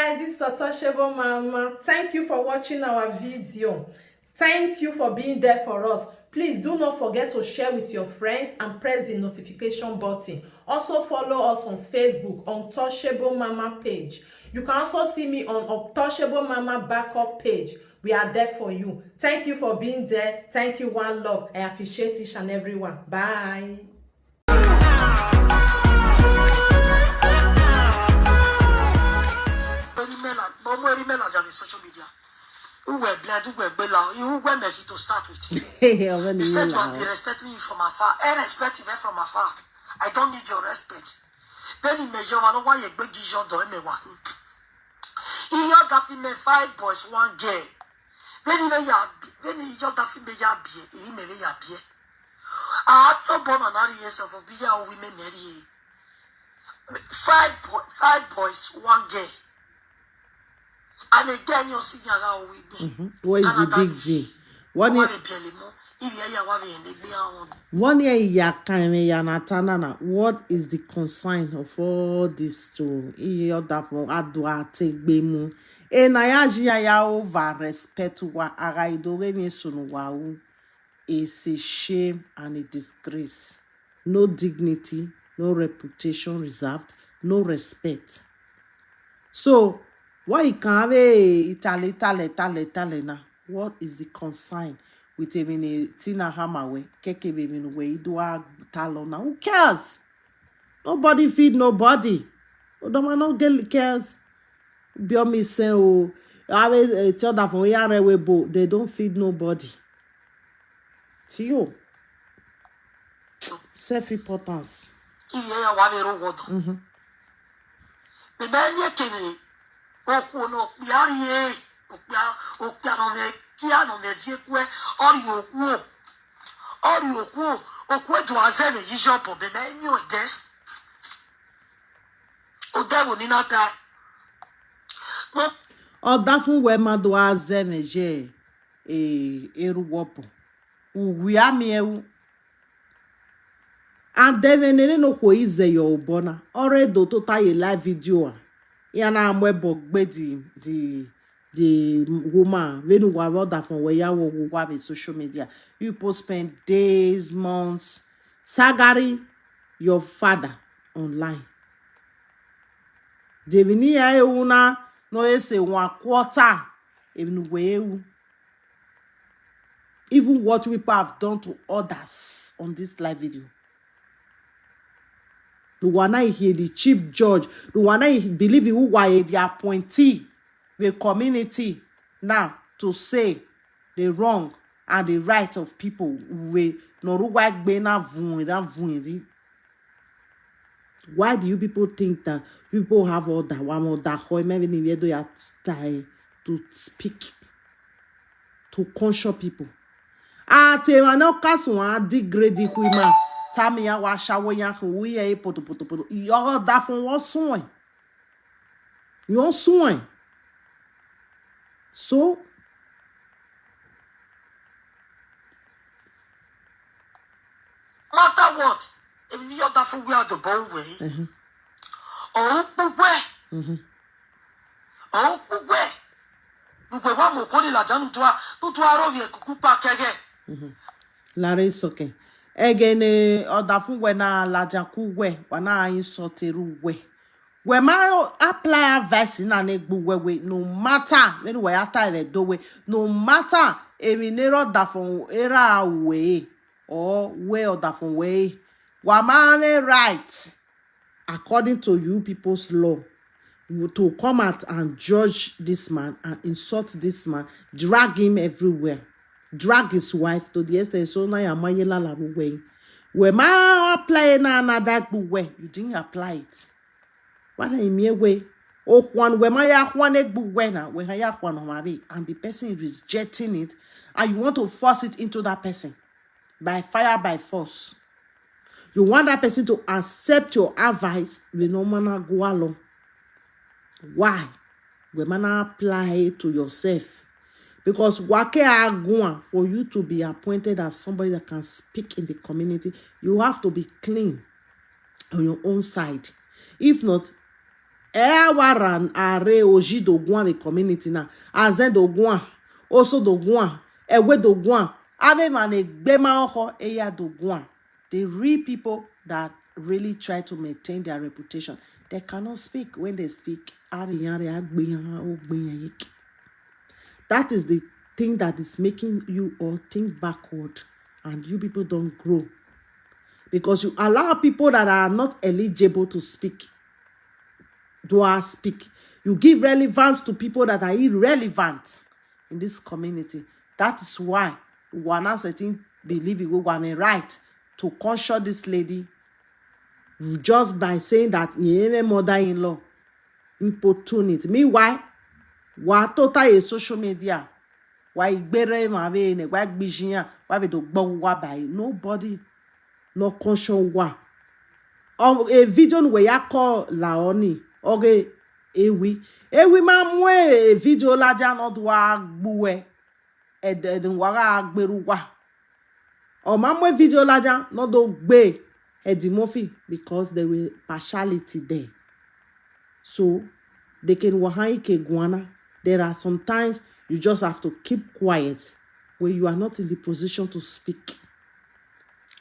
guys, this is Untouchable Mama. Thank you for watching our video. Thank you for being there for us. Please do not forget to share with your friends and press the notification button. Also follow us on Facebook, Untouchable Mama page. You can also see me on Untouchable Mama backup page. We are there for you. Thank you for being there. Thank you, one love. I appreciate each and everyone. Bye. Social media. Who were blood, who were bella, who were making to start with. He said you respect me from afar. I respect him from afar. I don't need your respect. Then he measure one why you beg you do me one. He had that me 5 boys, 1 girl. Then he just that me ya be, he may ya be. I had to born another years of be ya women marry. 5 boys, 1 girl. And again, you're seeing how we be. What is the big deal? One year, what is the consign of all this to take bemu? And I over respect what I do is a shame and a disgrace. No dignity, no reputation reserved, no respect. So, why you can't be Italy now? What is the consign with a Tina Hammerway, Keke baby way, do a talon now? Who cares? Nobody feed nobody. Don't no girl cares. Biomi say, oh, I tell that for Yarewe, they don't feed nobody. Tio. Self-importance. Oku no piarie okya no ne kia no ne viekwe ori oku edu azene yisho po be na enyo de odewo ni nata no oda fun we ma do azene je eruwopo uwi ami ewu and devenene no ko ize yo bona already to ta ye live video yana mwebo gbe the woman when you were that from where you were with social media. You post spend days, months, sagari your father online. Devini ya una no ese 1/4 even what people have done to others on this live video. The one I hear the chief judge, the one I believe who were the appointee, the community now to say the wrong and the right of people. Why do you people think that people have all that one or that to speak to conscious people? Te no kaso degrade women. Tamia wa shawo yanku we e poto yo da fun won sun yo sun so matter what if you da fun we are the bow way Nugwe wa mo ko ni la janu to aro vie kuku pa kege Larry Isoken Again, odafu we na lajaku we wana insoteru we ma apply advice na negbu we no matter when we after the do we no matter eminero dafon era we or way odafon way wa ma right according to you people's law to come out and judge this man and insult this man, drag him everywhere. Drag his wife to the extent so now you're la way. Where ma apply na another way, you didn't apply it. What I mean way? Oh, one where my one egg buena, where I one on my way, and the person is rejecting it, and you want to force it into that person by fire, by force. You want that person to accept your advice, we no man go along. Why? We man apply it to yourself. Because wake are for you to be appointed as somebody that can speak in the community, you have to be clean on your own side. If not, waran are oji dogwan the community na azen dogwan also dogwan ewe dogwan ave mane gbema oho eya dogwan. The real people that really try to maintain their reputation, they cannot speak. When they speak, that is the thing that is making you all think backward, and you people don't grow because you allow people that are not eligible to speak to speak. You give relevance to people that are irrelevant in this community. That is why we are now certain believing we are right to caution this lady just by saying that your mother-in-law importunate. Meanwhile, why total social media? Why gbere ma be ne why gbishiya why be do gbo wa by nobody no caution wa. A video where ya call Laoni okay ewi ma mwe video la ja no do agbuwe eden wara agberu wa. O mamwe video laja no do gbe edimofi because there were partiality there. So they can wahai ke guana. There are sometimes you just have to keep quiet when you are not in the position to speak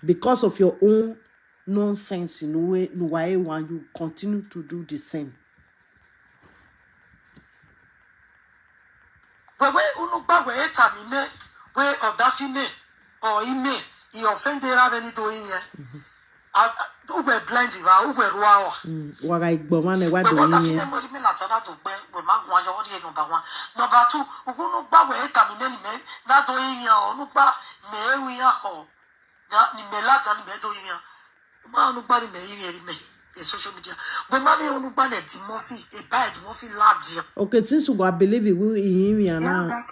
because of your own nonsense in way no way when you continue to do the same. But we unugba we etamine we odafime or ime he offended any doing here. Ube blind ube ruawa. Waga igboma ne wa But what doing I remember me latana to be we ma gwa jo odi number 1. Number 2, unugba we etamine ni me na doing here unugba me ewi ya ho. Ya ni me lata ni me doing here. Ma unugba ni me iri me social media. But ma me unugba ne Timothy e bad Timothy lad. Okay, since we believe it we in him now.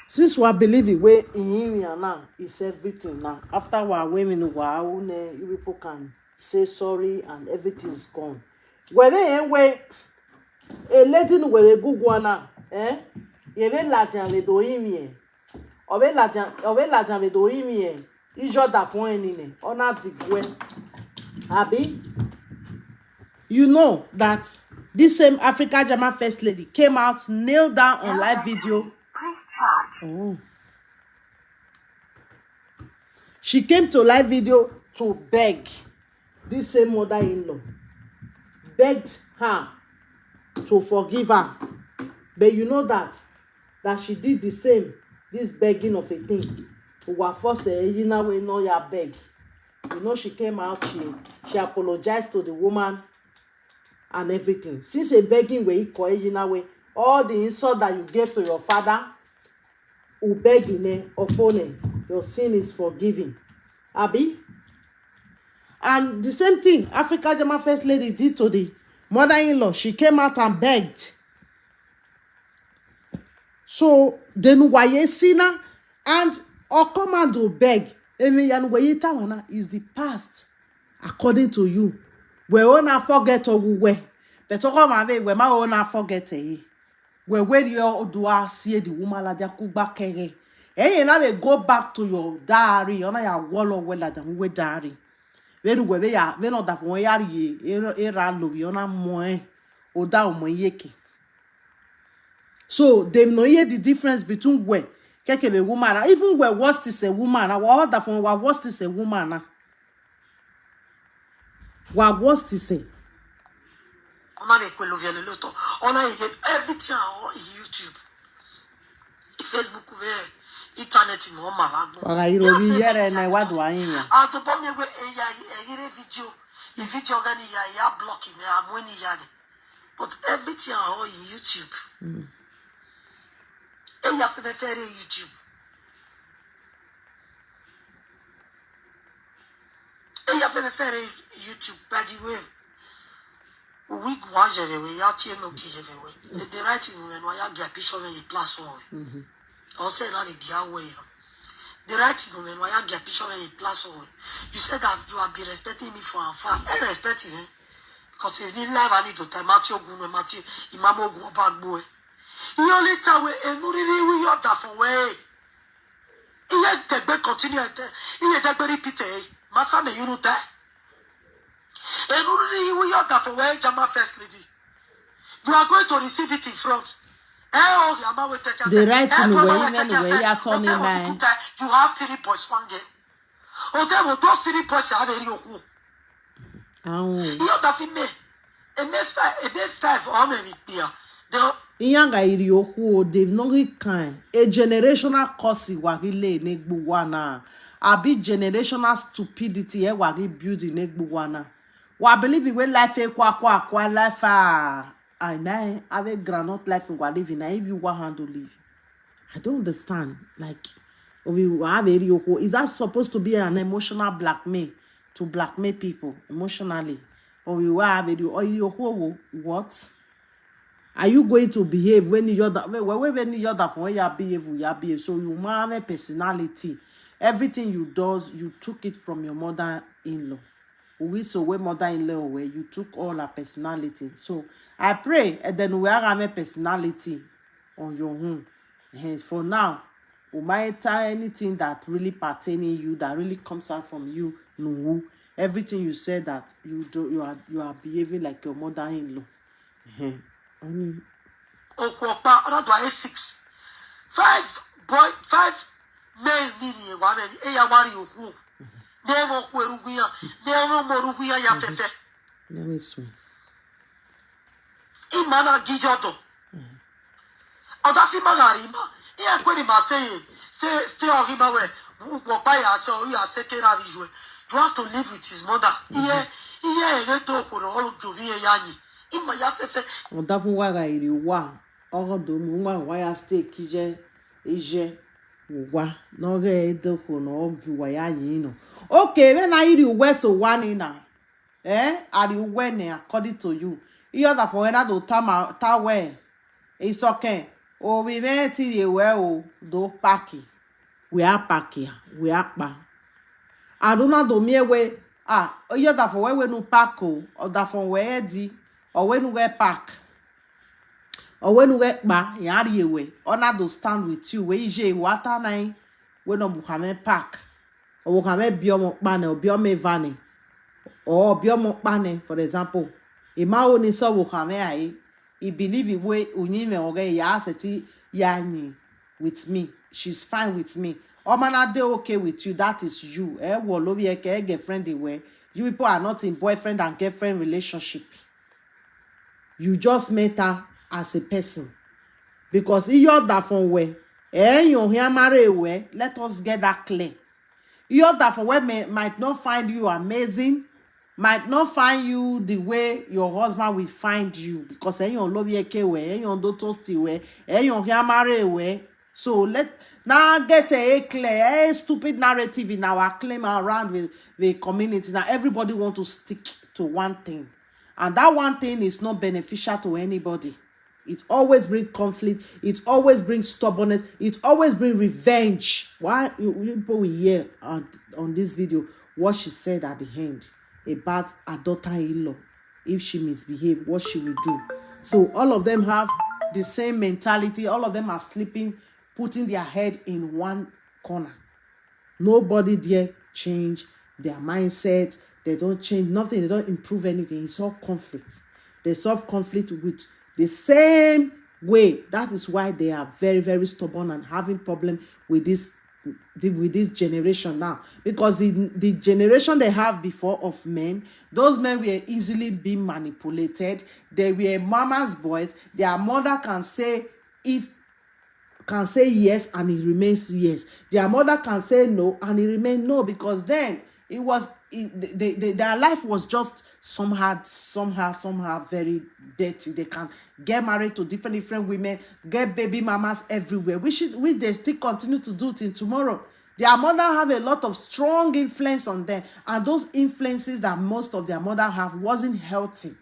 Since we believe it, we in here now is everything now. After we women, you people can say sorry and everything is gone. When they anyway, a letting where a good one now, you will Latin with doing Ove Latin with doing is your that for any or not the way. Abi, you know that this same Africa German first lady came out, nailed down on live video. Oh. She came to live video to beg this same mother-in-law, begged her to forgive her. But you know that she did the same, this begging of a thing. Who were forced to you know we know your beg. You know she came out, she apologized to the woman and everything. Since a begging way, all the insult that you gave to your father, your sin is forgiven. Abi? And the same thing Africa German first lady did to the mother-in-law. She came out and begged. So then why sinner and or commando beg is the past according to you. We wanna forget or we but come and we ma wanna forget where you do see the woman la jakuba kere. You now go back to your diary. You know your wall of well than we diary. Where we are, we know that we are era love. You know more or down mo yeki. So they know the difference between where keke the woman, even where worst is a woman. What that from what worst is a woman. What worst is a. Everything on YouTube, Facebook, internet in home. But everything on YouTube. YouTube. YouTube, by the way. We go away, we are here no give away. The writing when we are get picture in the plus one. Also, not the way. The writing when we are get picture in the plus one. You said that you have been respecting me for far. I respect him because he didn't live. I need to tell Matthew Gun, Matthew, Imamo go back boy. He only tell we and really we are that for way. He had the back continue. He had that very pity. Masame, you know that. And you are for where Jama first lady. You are going to receive it in front. The right in the way, even the way you're turning nine. You have 3 boys, 1 girl. Oh, there were those 3 boys are very old. You're the female. A bit 5 or maybe beer. Iyanga iriyoku, they've not kind. A generational curse wagi lay negbuwana. A big generational stupidity wagi beauty negbuwana. Wa believe it when life kwa life I know have a granite life in what living. If you want handle live, I don't understand. Like we have a iriyoku. Is that supposed to be an emotional blackmail to blackmail people emotionally? Or we have a iriyoku what? Are you going to behave when you're that when you're that when you behave? So you have a personality. Everything you do, you took it from your mother-in-law. We so where mother-in-law where you took all her personality. So I pray and then we have a personality on your own. Hence for now, we might tell anything that really pertaining you, that really comes out from you, no. Everything you said that you do, you are behaving like your mother-in-law. Okwopa, not why 6. 5 men needing 1 and Ayamari who never Querugia, never Morugia Yapepe. Let me swim. Imana Gijoto. Odafi Magarima, here Quenima say Orima way, who buy us or you are second visual. You have to live with his mother. Here, get to all to be a yanni. Odafu waga iri wa ogodo mu wa ya steak ije wa no ge edoko no ogi wa ya yin no. Okay, when I iri we so one na are you when according to you you other for when do ta we Isoken o we me ti ye we o do paki we are paki we are pa aduna do me we you other for we no pako other for we di or when we pack, or when we ba yari away, or not to stand with you, where you water nine, when no Muhammad pack, or Muhammad biome banner, or biome vanny, or biome banner, for example. Ima only saw Muhammad, he believe it way unime or gay yaseti yani with me. She's fine with me. Or man, they okay with you, that is you. Well, love your girlfriend away. You people are not in boyfriend and girlfriend relationship. You just met her as a person. Because you're that from where, you're here married where, let us get that clear. You're that from where might not find you amazing, might not find you the way your husband will find you. Because you're love your way, you're do toasty way, you're here married way. So let now get a clear, stupid narrative in our claim around with the community. Now everybody want to stick to one thing. And that one thing is not beneficial to anybody. It always brings conflict. It always brings stubbornness. It always brings revenge. Why you people will hear on this video what she said at the end about her daughter-in-law. If she misbehaves, what she will do. So all of them have the same mentality. All of them are sleeping, putting their head in one corner. Nobody there change their mindset. They don't change nothing. They don't improve anything. It's all conflict. They solve conflict with the same way. That is why they are very, very stubborn and having problem with this generation now. Because the generation they have before of men, those men were easily being manipulated. They were mama's boys. Their mother can say yes and it remains yes. Their mother can say no and it remains no, because then their life was just somehow very dirty. They can get married to different women, get baby mamas everywhere, which they still continue to do till tomorrow. Their mother have a lot of strong influence on them, and those influences that most of their mother have wasn't healthy.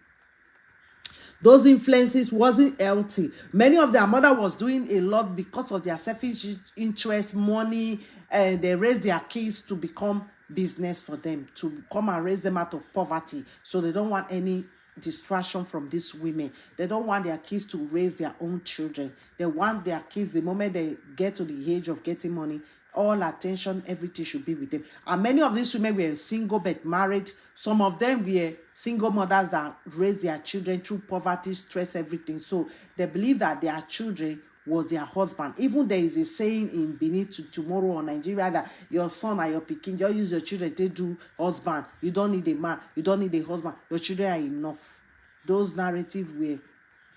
Those influences wasn't healthy. Many of their mother was doing a lot because of their selfish interest, money, and they raised their kids to become business for them, to come and raise them out of poverty. So they don't want any distraction from these women. They don't want their kids to raise their own children. They want their kids, the moment they get to the age of getting money, all attention, everything should be with them. And many of these women were single but married. Some of them were single mothers that raised their children through poverty, stress, everything. So they believe that their children was their husband. Even there is a saying in Benin tomorrow or Nigeria that your son and your pikin, just use your children to do husband. You don't need a man. You don't need a husband. Your children are enough. Those narratives were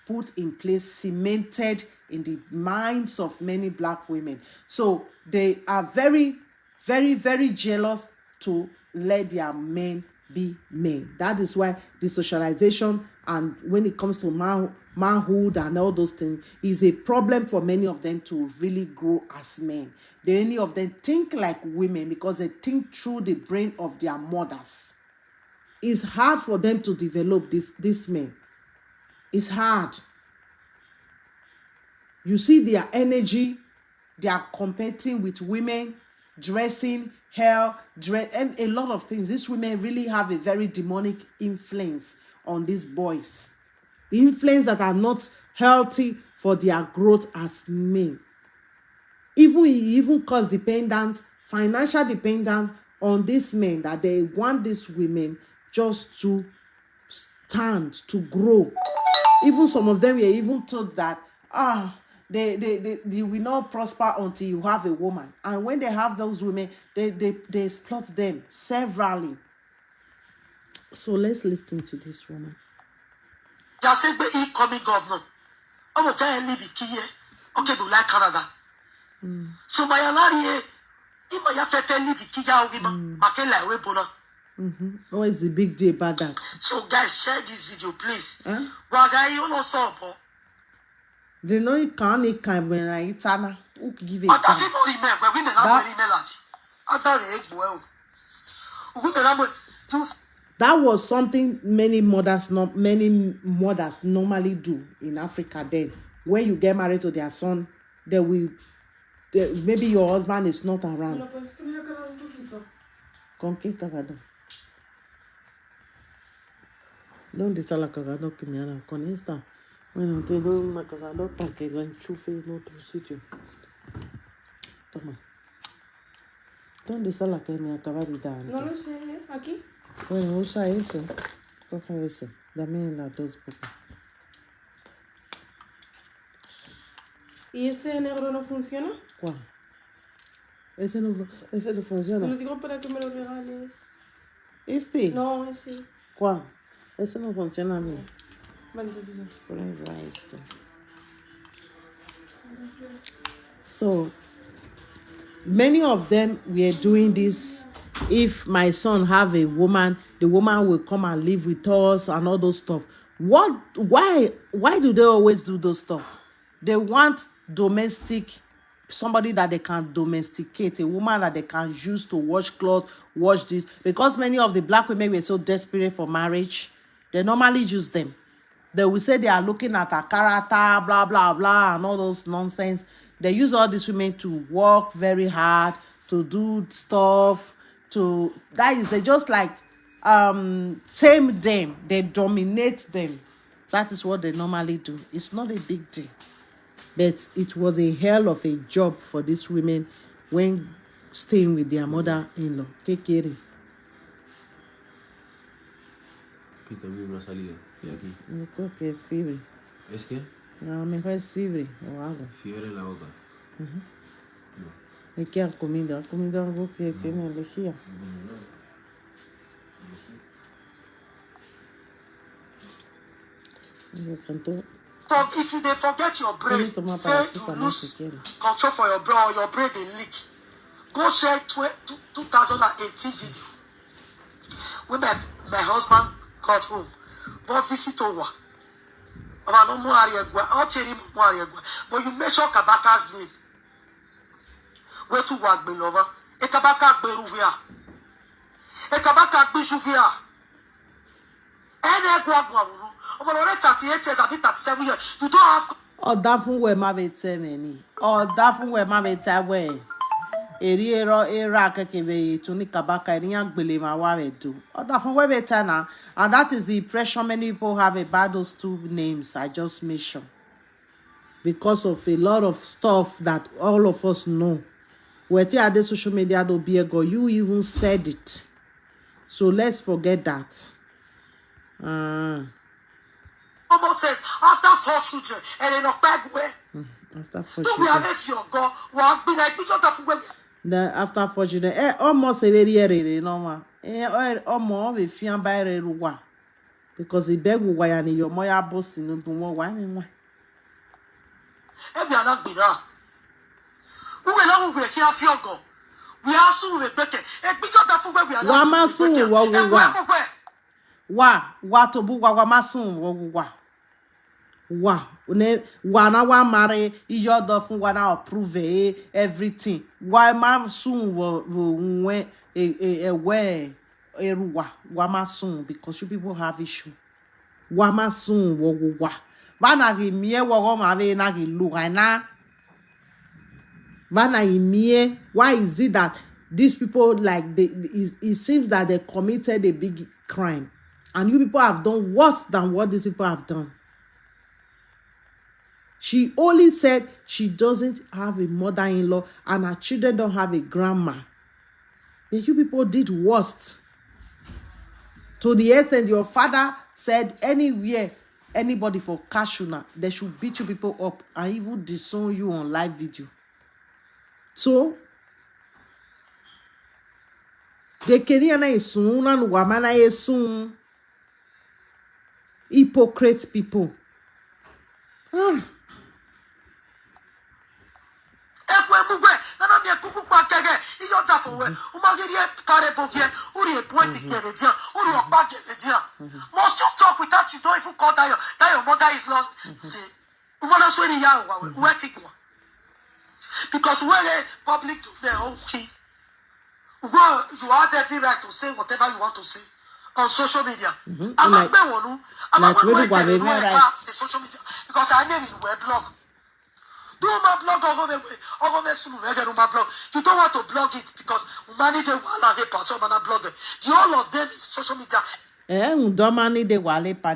put in place, cemented in the minds of many black women. So they are very, very, very jealous to let their men be men. That is why the socialization and when it comes to manhood and all those things is a problem for many of them to really grow as men. Many of them think like women because they think through the brain of their mothers. It's hard for them to develop this men. It's hard. You see their energy, they are competing with women, dressing, hair, and a lot of things. These women really have a very demonic influence on these boys. Influence that are not healthy for their growth as men. Even cause dependent, financial dependent on these men, that they want these women just to stand, to grow. Even some of them were even told that they will not prosper until you have a woman. And when they have those women, they exploit them severally. So let's listen to this woman. Just say incoming governor. Oh, okay, live here. Okay, do like Canada. So my alari, if my afefe live here, we makela we bona. What is the big deal about that? So guys, share this video, please. Wagai, you know so. They know you can't when I eat Anna. Who give it? I don't remember. Women are very melody. I don't well. Women are too. That was something many mothers normally do in Africa. Then, when you get married to their son, maybe your husband is not around. ¿Dónde está la cagada que me hará con esta? Bueno, te doy una cagada para que la enchufe en otro sitio. Toma. ¿Dónde está la que me acaba de dar? No lo sé, aquí. Bueno, usa eso. Coja eso. Dame las dos, por favor. ¿Y ese negro no funciona? ¿Cuál? Ese no funciona. Lo digo para que me lo regales. ¿Este? No, ese. ¿Cuál? Ese no funciona a mí. Vale, te digo. Prueba esto. So, many of them were doing this. If my son have a woman, the woman will come and live with us and all those stuff. Why do they always do those stuff? They want somebody that they can domesticate, a woman that they can use to wash clothes, wash this. Because many of the black women were so desperate for marriage, they normally use them. They will say they are looking at her character, blah, blah, blah, and all those nonsense. They use all these women to work very hard, to do stuff, they just like tame them. They dominate them. That is what they normally do. It's not a big deal. But it was a hell of a job for these women when staying with their mother-in-law. Take care. Aquí también una salida. Y aquí. Yo creo que es fiebre. ¿Es qué? No, mejor es fiebre o algo. Fiebre en la boca. ¿De qué ha comido? ¿Ha comido algo que tiene alergia? Me encantó. If you they forget your brain, say you lose control for your brain or your brain they leak. Go check 2018 video. When my husband got home, what visit over. But you mention Kabaka's name. Where to work, beloved? A Kabaka Beruia. A Kabaka Bishuia. And a Guaguaru. Over 38 years, I've been 37 years. You don't have. Oh, that fun where my bete many. Oh, that fun where my bete way. Eriero era kekebe tuni kabaka eriyan gbele ma wa do. Oh, that fun where bete na. And that is the impression many people have about those two names I just mentioned. Because of a lot of stuff that all of us know. Where the social media do be a go, you even said it. So let's forget that. Almost says, after 4 children, and in a bad way. After 4 Don't be children. if your God, walk be like, Then after 4 children, almost a very area, no ma. Almost a fian by a because the beg why and your moya boasting no more wine. Every other be there. Who will not be here for your God? We are soon with Becky. A big of the we are not soon. Wa to bu wa masun wa na wa marry your do fun wa na approve everything why ma soon when wa ma soon because you people have issue wa ma soon wa na gi mie wo ma ve na gi lu na na mie. Why is it that these people like it seems that they committed a big crime and you people have done worse than what these people have done? She only said she doesn't have a mother-in-law and her children don't have a grandma. But you people did worst. To the extent your father said anywhere, anybody for Kashuna, they should beat you people up and even disown you on live video. So, the Kenyan is soon and woman is soon. Hypocrite people. Must you talk without you don't even call that your mother is lost? Because when a public you have every right to say whatever you want to say on social media. I'm not going to social media because I mean in web blog. Do my blog or my blog. You don't want to blog it because money they Wahala they pass on blog. The all of them social media.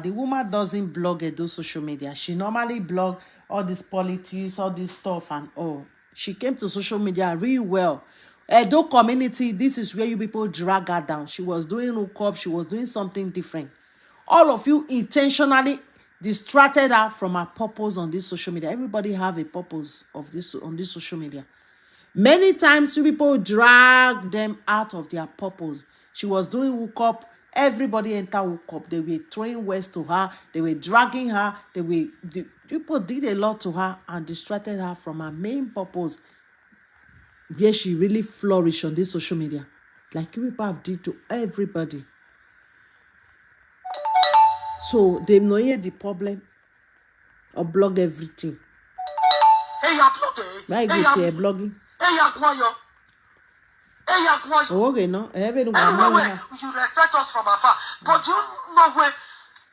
The woman doesn't blog and do social media. She normally blog all this politics, all this stuff and all. She came to social media really well. Edo community, this is where you people drag her down. She was doing hookup, she was doing something different. All of you intentionally distracted her from her purpose on this social media. Everybody have a purpose of this on this social media. Many times you people drag them out of their purpose. She was doing hookup. Everybody enter hookup. They were throwing words to her. They were dragging her. People did a lot to her and distracted her from her main purpose. Where she really flourished on this social media. Like you people have did to everybody. So they know the problem or blog everything. Hey, you blogging. Why you blogging? Hey, you Oh, okay, no. You respect us from afar. But you know where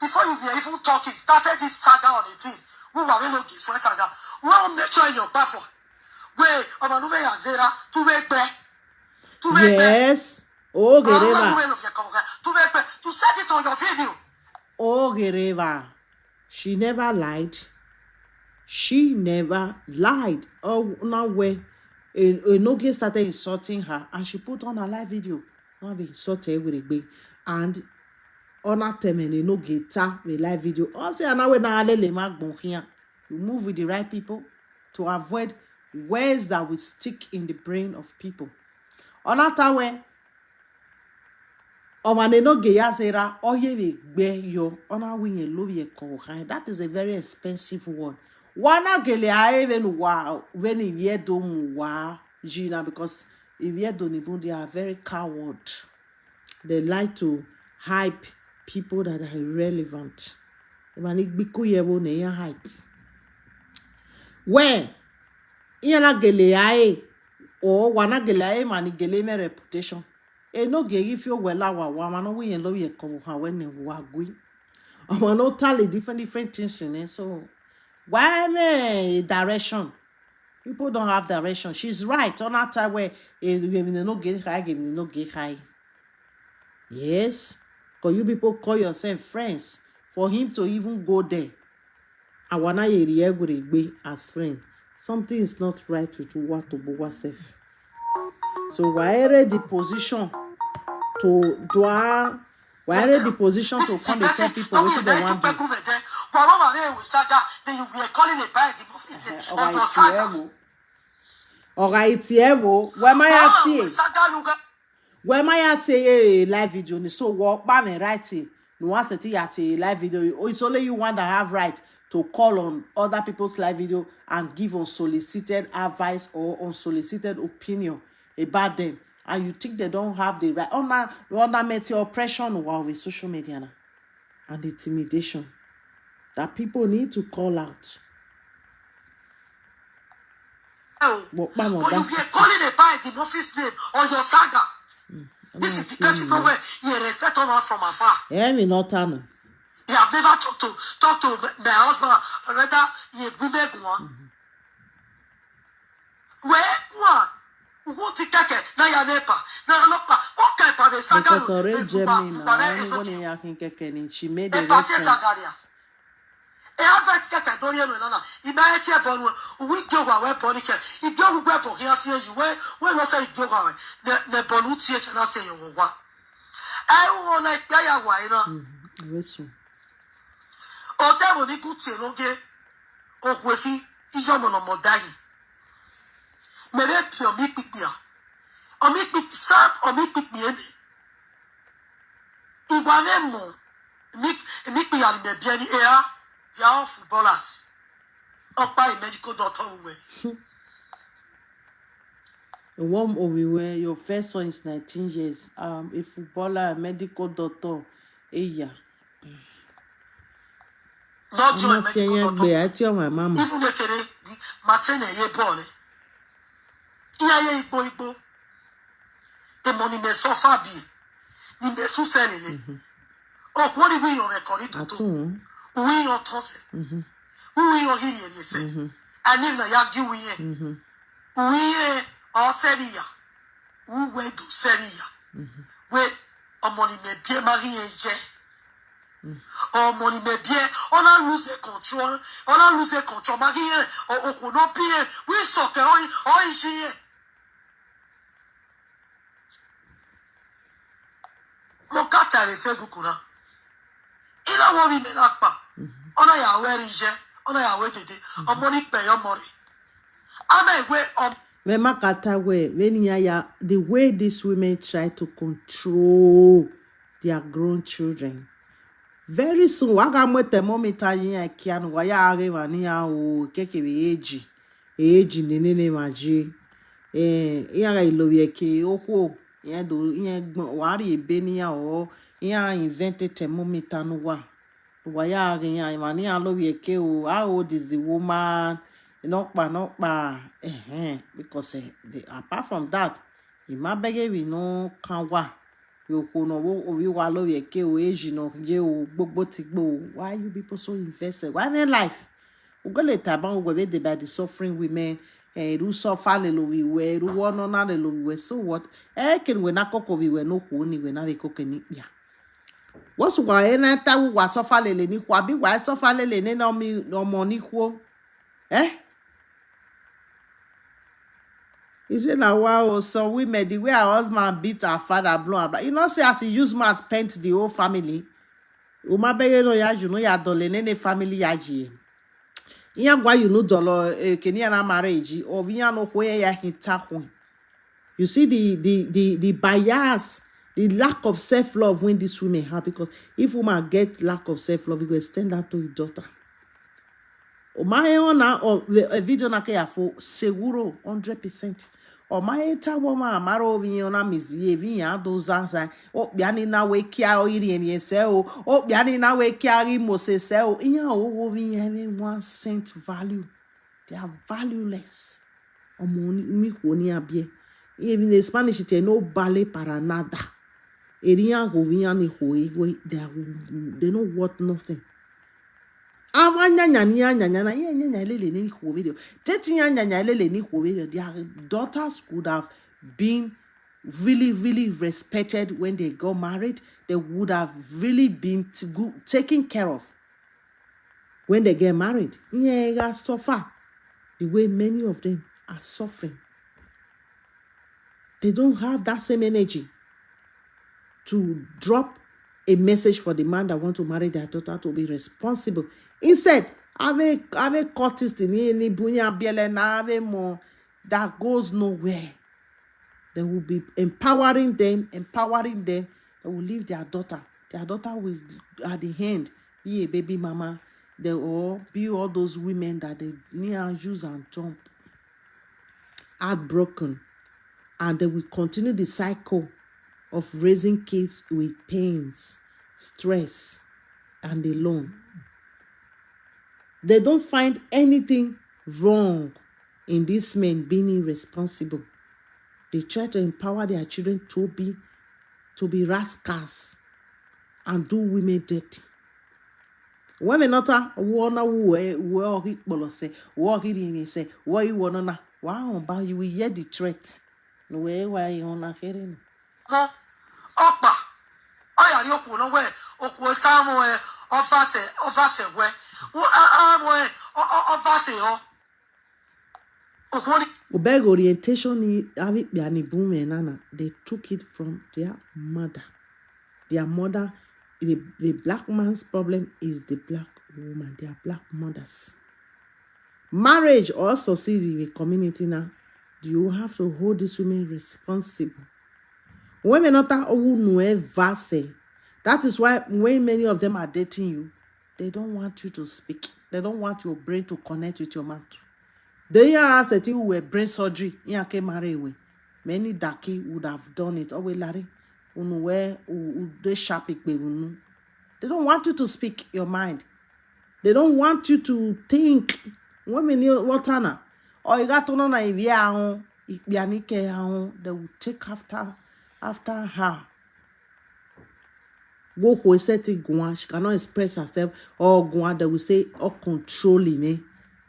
before you were even talking, started this saga on the team. We were really looking for saga. We will make sure in your bathroom. Wait, yes. Oh, Gereva. To set it on your video. Oh, Gereva. She never lied. She never lied. Oh, now where Nogi started insulting her and she put on a live video. Now be insulted with a big and on a time and Nogi ta the live video. Also, now when I let you move with the right people to avoid words that will stick in the brain of people. On that time, that is a very expensive word. Because if they are very coward. They like to hype people that are irrelevant. When Iana Geleae or Wana Geleae manigele me reputation. E no ge if you well our woman we and lawyer come when you are going. I want to tell different things in it. So why me direction? People don't have direction. She's right. On that time where no get high, give me no get high. Yes. Because you people call yourself friends. For him to even go there. I wanna hear as friend. Something is not right with what to Bowa self. So why the position to do why the position to come and tell people what they want to do? Then you were calling a buy the office name on your saga. Alright, Evo, where my at where my at live video ni so walk by me writing. No one at a live video. It's only you one that have right to call on other people's live video and give unsolicited advice or unsolicited opinion about them. And you think they don't have the right under oppression while with social media now, and intimidation that people need to call out. But you were calling a buy the office name on your saga. This is the person where you respect all from afar. Yeah, me not know. You have never talked to my husband, or rather, you go back one. Where one? Who to take it? Now you're nepa. Now look, what kind of a saga? Because already Germany now, only one can get she made a reference. Advice kaka don't hear no na. Imagine a bonu. We go away bonu ke. If you go for here say you when no say go away. The bonu tie can say you wa. I want like ya wa ina. Wesu. O te mo ni ku tie no ge. O hwehi ijo mo no modai. Mere pio mi pipia. O mi pip sat o mi pip mi eni. Igwa me mo. Mi pia ni me bia ni ea. They are all footballers. Up by a medical doctor way. The one where your first son is 19 years. A footballer, a medical doctor. Yeah. Not your medical doctor. I tell my mama. Even if it Martina ye born. Ye boy. The money may so far be. Ni me su selling. Oh, what do we on record to do? We are tossing. We are here, you say. And if the Yagi we are Seria. Who went to Seria? Where a money may be Marie and J. Or money may be on a lose control, on a lose control, Marie or could not be. We soccer or is she? Mokata Facebook now. In a woman may not pa. Ona ya where is ona ya where today. Money pay your money. I may wait the way these women try to control their grown children. Very soon, waga mo thermometer yin kian wa ya are mani ya o keke be age nene maji. Ya ga iloye ke oho yen do yen wari ebe ni ya o yen invented thermometer no wa. How old is the woman? Because apart from that, we no can wa. Why you people so invested? Why in life? We go later by the suffering women. Who suffer we so what? Can we not cook we no we na we cook any yeah. What's why na ta wa suffer lele ni kwa bi why suffer lele ni no mi no money kwo is it now wow so women the way our husband beat our father blow you know say as he use mouth paint the whole family o ma be no ya ju no ya dole ne family ya ji iya gwa you no dolo keni na marriage of ya no kwo ya hita ho you see the bias. The lack of self-love when these women have, because if woman get lack of self-love, you go extend that to your daughter. O my ona or a video na kaya for seguro 100%. O my ta woman amaro vi ona misbehaving ya those answer. O biani na we kia o iri eni se o biani na we kia ri mo se o inya o vi any 1 cent value. They are valueless. O money mi ko ni abie. Even in Spanish it no vale para nada. They know what nothing. Their daughters could have been really, really respected when they got married. They would have really been taken care of when they get married. Yeah, suffer the way many of them are suffering. They don't have that same energy to drop a message for the man that want to marry their daughter to be responsible. Instead, have a courtist in any bunya biele na have more that goes nowhere. They will be empowering them. They will leave their daughter. Their daughter will, at the end, be a baby mama. They will be all those women that they near use and jump, heartbroken, and they will continue the cycle of raising kids with pains, stress, and alone. They don't find anything wrong in these men being irresponsible. They try to empower their children to be rascals and do women dirty. Women not wanna work say why you wanna wow, but you will hear the threat. Why you wanna hearing? Opa, I are you no way, or time of way. Ubeg orientation they took it from their mother. Their mother, the black man's problem is the black woman. They are black mothers. Marriage also sees in the community now. You have to hold these women responsible. Women not ever say. That is why when many of them are dating you, they don't want you to speak. They don't want your brain to connect with your mouth. They ask that you were brain surgery. Many Daki would have done it. Larry, they don't want you to speak your mind. They don't want you to think. Women what or you got to know they will take after her. She cannot express herself, or they will say, or controlling me.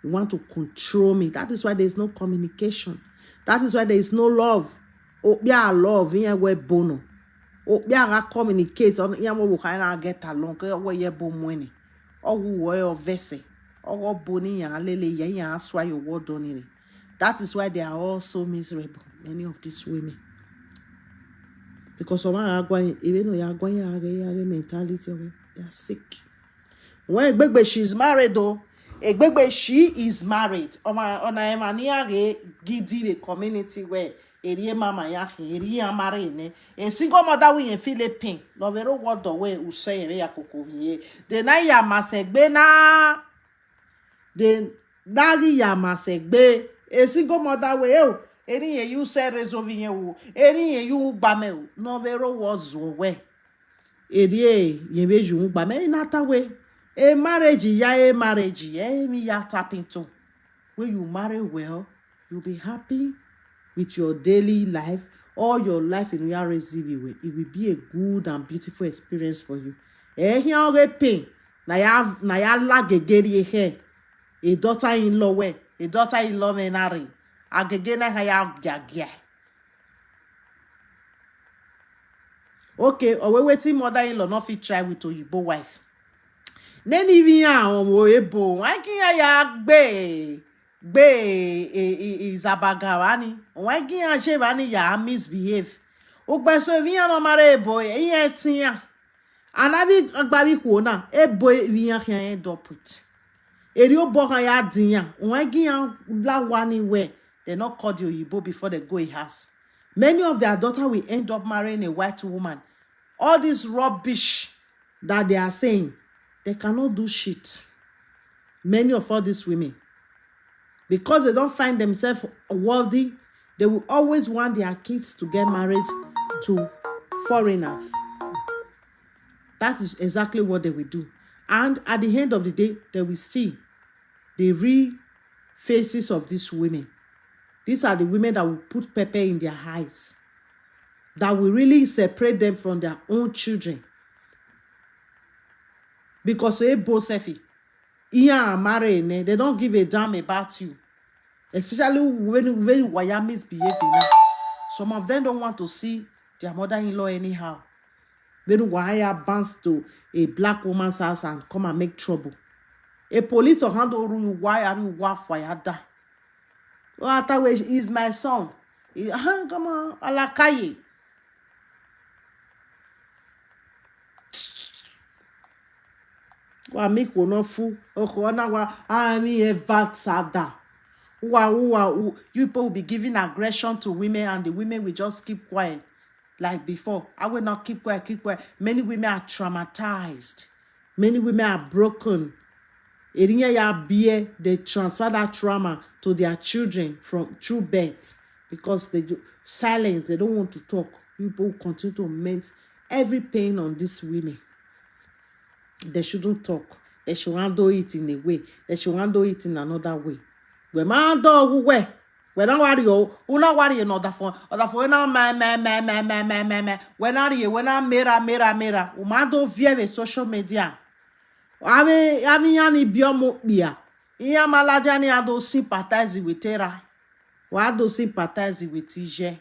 You want to control me. That is why there is no communication. That is why there is no love. Love we bono. Communicate on get along. That is why they are all so miserable, many of these women. Because some are going, even though you are going, mentality, they are sick. When Egbegbe, she's married though. Egbegbe, she is married. On a gidi community where area mama yaki, area marine. A single mother we in Philippines. No very what the way who say ya kukuviye. The na ya masegbe na. The nagi ya masegbe. A single mother way. Any you say resolving you, any you bame, no vero was way. Any ye veju bame not away. A marriage, me ya tap into. When you marry well, you'll be happy with your daily life, all your life in real way. It will be a good and beautiful experience for you. Here get pain. Na ya lag here. A daughter-in-law way, a daughter-in-law marry. Okay, or we waiting mother-in-law not fit try with Oyibo wife. Then even ebo, why can ya is abagawani? Why can ya shevani ya misbehave? Ogba so vian no mare boy, tia. Anabi agbabi kuona, boy vian can end up with. Erio boka ya dinya, why can ya la wani we? They not called the Oyibo before they go in house. Many of their daughters will end up marrying a white woman. All this rubbish that they are saying, they cannot do shit. Many of all these women, because they don't find themselves worthy, they will always want their kids to get married to foreigners. That is exactly what they will do. And at the end of the day, they will see the real faces of these women. These are the women that will put pepper in their eyes, that will really separate them from their own children. Because they don't give a damn about you. Especially when Waya misbehaving. Some of them don't want to see their mother-in-law anyhow. When Waya bounce to a black woman's house and come and make trouble. A police or handle you, why are you wafayada? Is my son. Come on, alakaye. Wa make no fool. Oh, na wa ami evasada. You people will be giving aggression to women, and the women will just keep quiet like before. I will not keep quiet, keep quiet. Many women are traumatized. Many women are broken. They transfer that trauma to their children from through birth because they do silence. They don't want to talk. People continue to melt every pain on these women. They shouldn't talk. They should handle it in a way. They should handle it in another way. When man do we don't worry you not worry another phone now me when are you when I mera man do via social media. Ami yani biomo bia. Iya malaja ni ado sympathize with era. Wa ado sympathize with ije.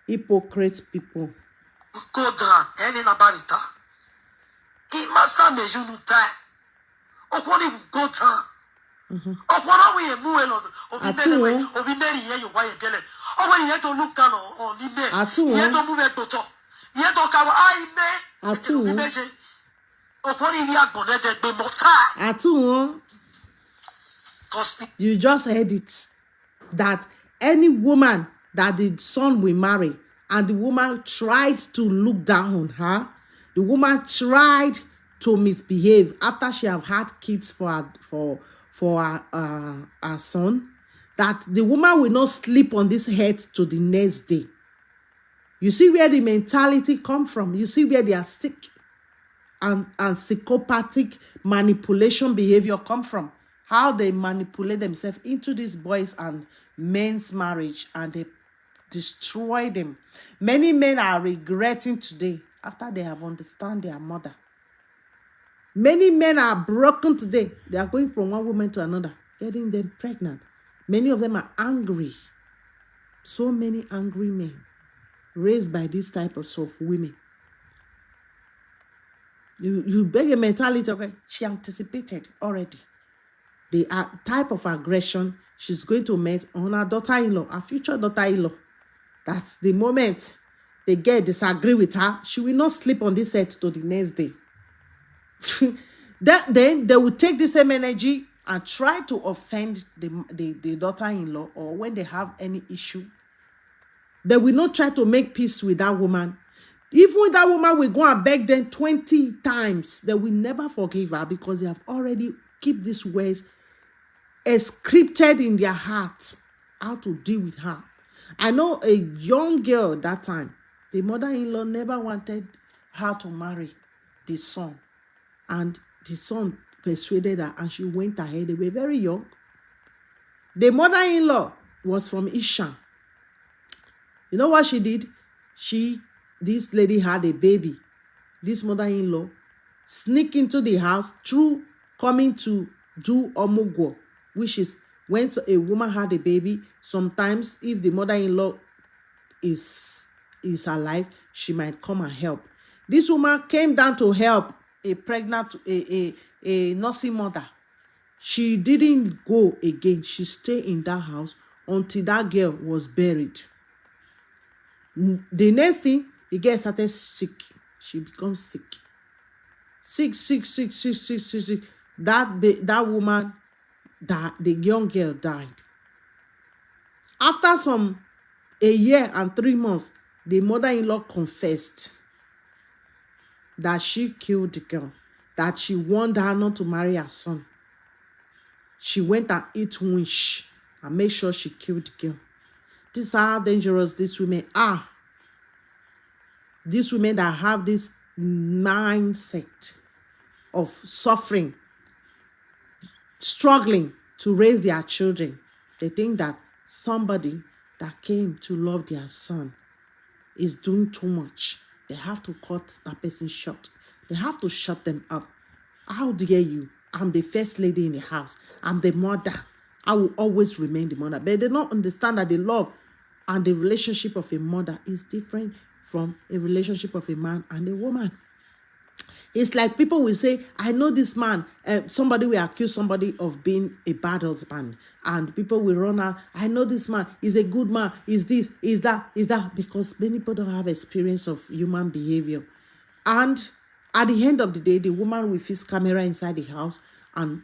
Hypocrite people. Go down, any nabarita. Imasa mejunu tai. Okwoni go down. Okwona we mu elo obimeri ye yo wa ye bele. Okwoni ye to look down on ime. Ye to move to to. Ye to ka ai me. Atu. You just heard it. That any woman that the son will marry and the woman tries to look down on her, the woman tried to misbehave after she have had kids for her son, that the woman will not sleep on this head to the next day. You see where the mentality come from. You see where they are sick. And psychopathic manipulation behavior come from. How they manipulate themselves into these boys and men's marriage and they destroy them. Many men are regretting today after they have understand their mother. Many men are broken today. They are going from one woman to another, getting them pregnant. Many of them are angry. So many angry men raised by this type of women. You beg a mentality, okay? She anticipated already the type of aggression she's going to meet on her daughter-in-law, her future daughter-in-law. That's the moment they disagree with her, she will not sleep on this set to the next day. Then they will take the same energy and try to offend the daughter-in-law, or when they have any issue, they will not try to make peace with that woman. Even that woman will go and beg them 20 times. They will never forgive her because they have already keep these words scripted in their heart how to deal with her. I know a young girl that time. The mother-in-law never wanted her to marry the son. And the son persuaded her and she went ahead. They were very young. The mother-in-law was from Ishan. You know what she did? This lady had a baby. This mother-in-law sneaked into the house through coming to do omugo, which is when a woman had a baby. Sometimes, if the mother-in-law is alive, she might come and help. This woman came down to help a pregnant, a nursing mother. She didn't go again. She stayed in that house until that girl was buried. The next thing, the girl started sick. She becomes sick. Sick. That woman, the young girl died. After a year and 3 months, the mother-in-law confessed that she killed the girl, that she warned her not to marry her son. She went and ate winch and made sure she killed the girl. This is how dangerous these women are. These women that have this mindset of suffering, struggling to raise their children. They think that somebody that came to love their son is doing too much. They have to cut that person short. They have to shut them up. How dare you? I'm the first lady in the house. I'm the mother. I will always remain the mother. But they don't understand that the love and the relationship of a mother is different from a relationship of a man and a woman. It's like people will say, I know this man. Somebody will accuse somebody of being a bad husband. And people will run out. I know this man. He's a good man. Is this, is that, is that. Because many people don't have experience of human behavior. And at the end of the day, the woman will fix camera inside the house and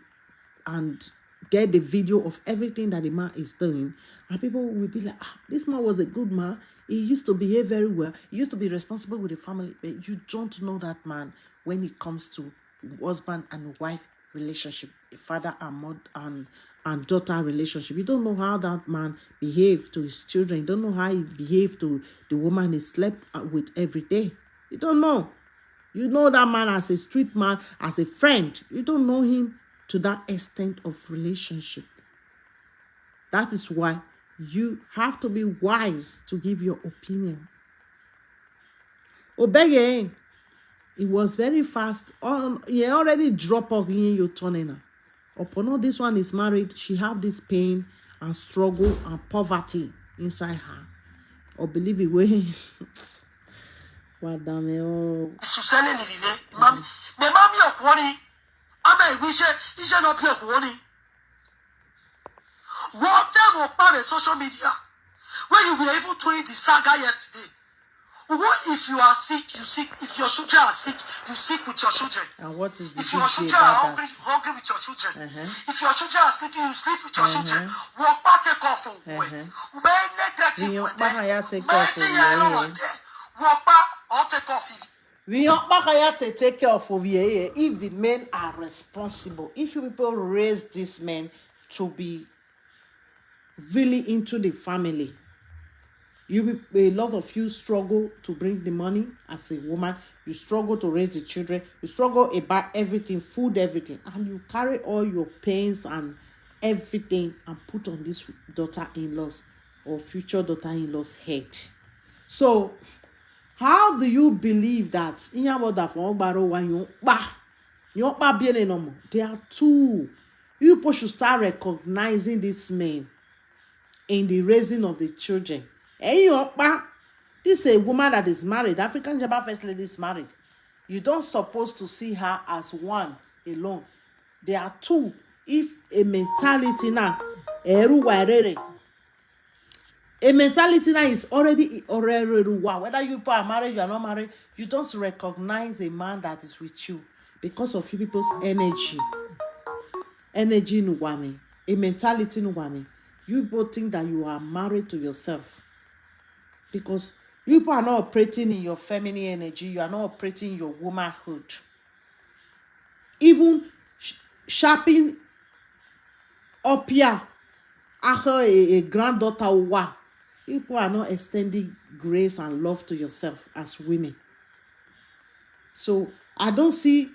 get the video of everything that the man is doing, and people will be like, this man was a good man, he used to behave very well, he used to be responsible with the family. But you don't know that man when it comes to husband and wife relationship, a father and mother and daughter relationship. You don't know how that man behaved to his children. You don't know how he behaved to the woman he slept with every day. You don't know. You know that man as a street man, as a friend. You don't know him to that extent of relationship. That is why you have to be wise to give your opinion. Obey, it was very fast. He already dropped off in your turning. Upon this one is married, she have this pain and struggle and poverty inside her. Or believe it way. What damn it? Susele lilile, mami, me mami okwoni. Ama ije no pio okwoni. What time of power social media? When you were able to eat the saga yesterday. What if you are sick, you sick. If your children are sick, you sick with your children. And what is the if your children are hungry, you hungry with your children. If your children are sleeping, you sleep with your children. Walk back, take off for when negative when walk back or take off. We are back to take care of OVA if the men are responsible. If you people raise these men to be really into the family, a lot of you struggle to bring the money as a woman. You struggle to raise the children. You struggle about everything, food, everything. And you carry all your pains and everything and put on this daughter-in-law's or future daughter-in-law's head. So, how do you believe that? They are two. You people should start recognizing this man in the raising of the children. This is a woman that is married. African Jaba First Lady is married. You don't supposed to see her as one alone. There are two. If a mentality now, a mentality now is already whether you are married, you are not married, you don't recognize a man that is with you because of you people's energy. Energy no wame. A mentality no wame. You people think that you are married to yourself. Because you people are not operating in your feminine energy. You are not operating in your womanhood. Even sharpening up here, a granddaughter, people are not extending grace and love to yourself as women. So I don't see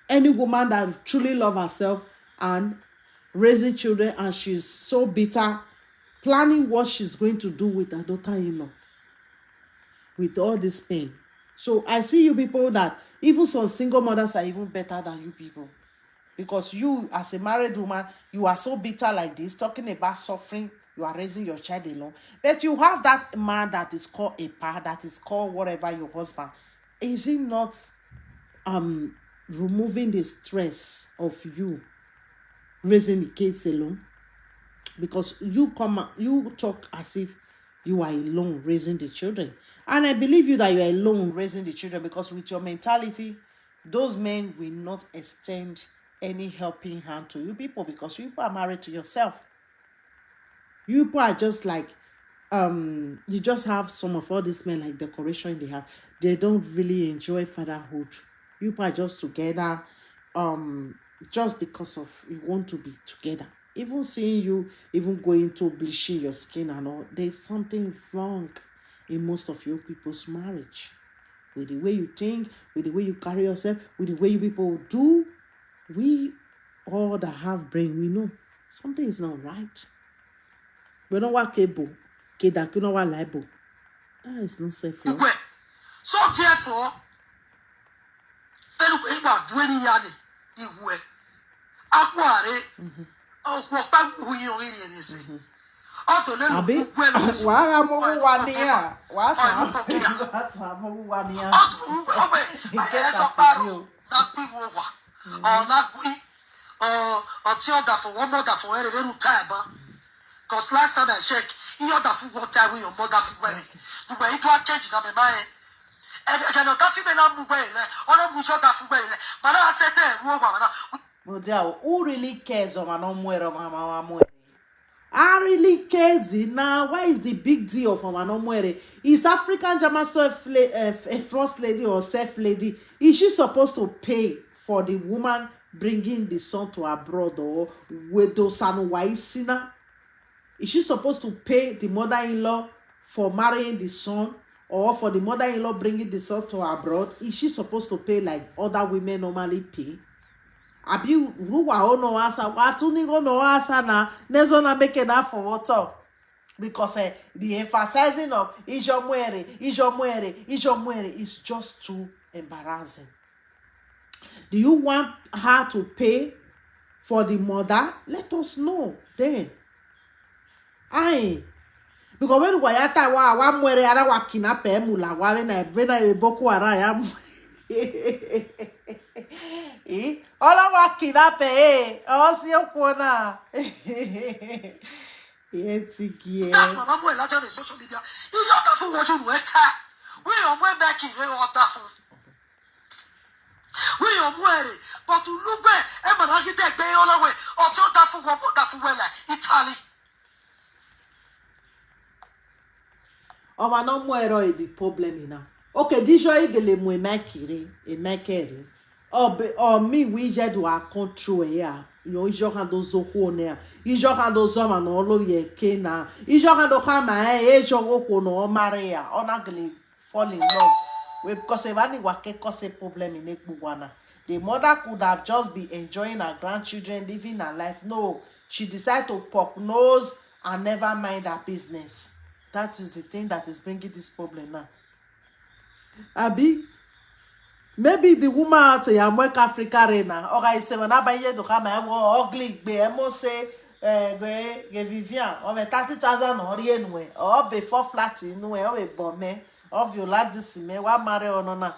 any woman that truly loves herself and raising children and she's so bitter, planning what she's going to do with her daughter-in-law with all this pain. So I see you people that even some single mothers are even better than you people. Because you, as a married woman, you are so bitter like this, talking about suffering, you are raising your child alone. But you have that man that is called a pa, that is called whatever your husband. Is he not removing the stress of you raising the kids alone? Because you talk as if you are alone raising the children. And I believe you that you are alone raising the children because with your mentality, those men will not extend any helping hand to you people because you people are married to yourself. You people are just like, you just have some of all these men like decoration in the house. They don't really enjoy fatherhood. You people are just together, just because of you want to be together. Even seeing you, even going to bleaching your skin and all, there's something wrong in most of your people's marriage. With the way you think, with the way you carry yourself, with the way you people do, we all that have brain, we know something is not right. We don't want cable, that is not safe. So therefore, Abi, wàá mú wà ní à, wàá sàn mú wà ní à. Because last time I checked, you order food one time with your mother food wearing. You were into a change in my mind. And I cannot have female move away. Or not move out of way. But I said, who really cares of an omwere of mama? I really cares now. Why is the big deal of an omwere? Is African German a first lady or self lady? Is she supposed to pay for the woman bringing the son to abroad or with those waisina? Is she supposed to pay the mother-in-law for marrying the son or for the mother-in-law bringing the son to abroad? Is she supposed to pay like other women normally pay? Abi ruwa ono asa watuni ono asa na nezo na make that for water because the emphasizing of ijomwere is just too embarrassing. Do you want her to pay for the mother? Let us know then. Aye. Because when we are ta wa mwere ara wa kinape emula wa vena boko ara ya ola wa kinape si okona yetikie that's my mom will on the social media. You know that for what you were we are back in order. We are worried, but to look where Emma architect bay all the way or don't that for what that for Italy. Ọma no mwero e di problem ina. Okay, dijo igele mu emekere. O mi we je do a control ya. Yo ijo kan do zoko ne. Ijo kan do zo ma no lo ye ke na. Ijo kan do kama ejo goko no mare ya. Ona gele fall in love. We because evani wake cause problem in Ekbuwana. The mother could have just been enjoying her grandchildren, living her life. No, she decided to poke nose and never mind her business. That is the thing that is bringing this problem now. Abi, maybe the woman out there West Africa rena. Okay, say when I buy you to come, I want ugly. Be emo say, go Vivian. Or 30,000 or anyway. Or before flat in way. Or a bomb. Of you like this me. What marry or no?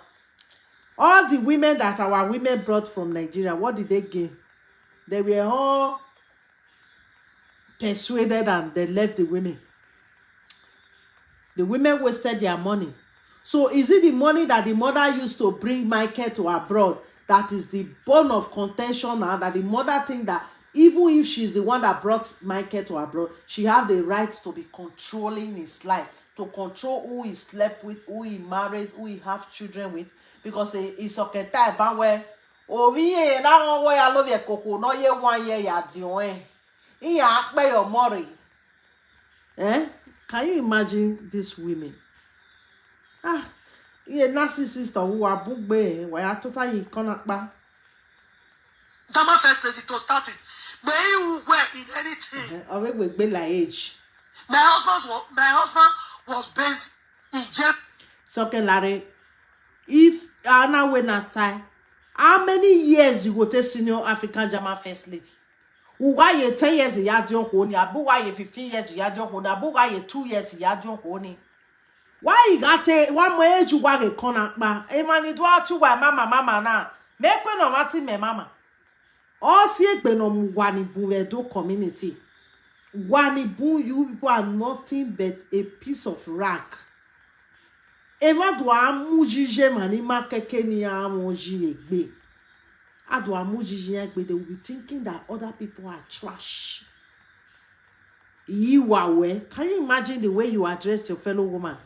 All the women that our women brought from Nigeria, what did they gain? They were all persuaded and they left the women. The women wasted their money. So is it the money that the mother used to bring Michael to abroad that is the bone of contention now, that the mother think that even if she's the one that brought Michael to abroad, she have the right to be controlling his life, to control who he slept with, who he married, who he have children with, because Isoken type where oviye na won ya love ye koko no ye 1 year ya diwen. Iya akpe your mori. Can you imagine these women? Narcissist who are bugbe why are totally connected. Dama first lady to start with. May you wear in anything. Always with be like age. My husband was based in jail. So okay, Larry, if Anna went at time, how many years you go to senior African German first lady? Why you 10 years ya dion honi? Abu why you 15 years ya dion honi? Abu why you 2 years ya dion honi? Why you got one more age you want a corner ba? Man, it was two by mama na. Make when no mati me mama. All see benom wanibu do community. Wanibu, you people are nothing but a piece of rag. Eva do amujije mani ma keke ni amoji egbe. Ado amujije egbe, they will be thinking that other people are trash. You are well. Can you imagine the way you address your fellow woman?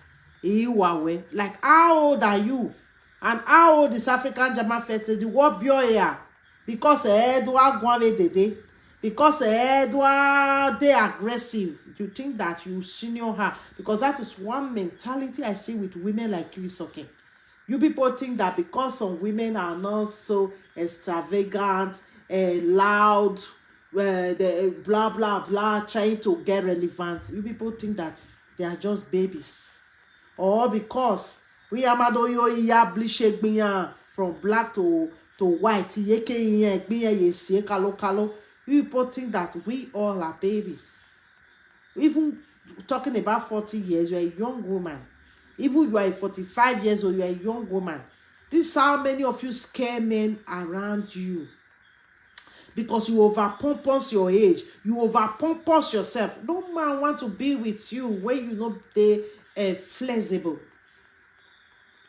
You are well. Like how old are you? And how old is African German first lady? What bio here? Because Edward Gwave Dede. Because Edward they aggressive. You think that you senior her. Because that is one mentality I see with women like you, Isoken. You people think that because some women are not so extravagant, loud, the blah blah blah, trying to get relevant. You people think that they are just babies. Or because we amadoyo iya blishe from black to white, yeke kalo. You people think that we all are babies. Even talking about 40 years, you are a young woman. Even you are 45 years old, you are a young woman. This is how many of you scare men around you. Because you over-pompous your age. You over-pompous yourself. No man want to be with you when you know they flexible.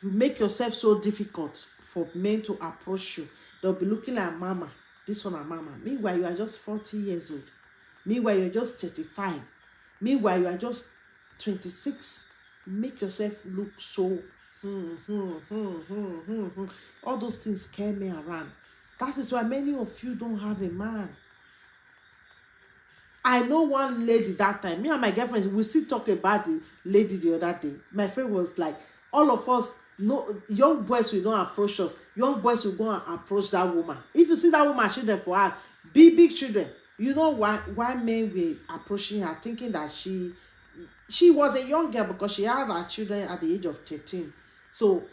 You make yourself so difficult for men to approach you. They'll be looking like mama. This one are mama. Meanwhile, you are just 40 years old. Meanwhile, you're just 35. Meanwhile, you are just 26. Make yourself look so all those things scare me around. That is why many of you don't have a man. I know one lady that time. Me and my girlfriends, we still talk about the lady the other day. My friend was like, all of us, no young boys will not approach us. Young boys will go and approach that woman. If you see that woman children for us, big children, you know why men were approaching her, thinking that she was a young girl because she had her children at the age of 13. So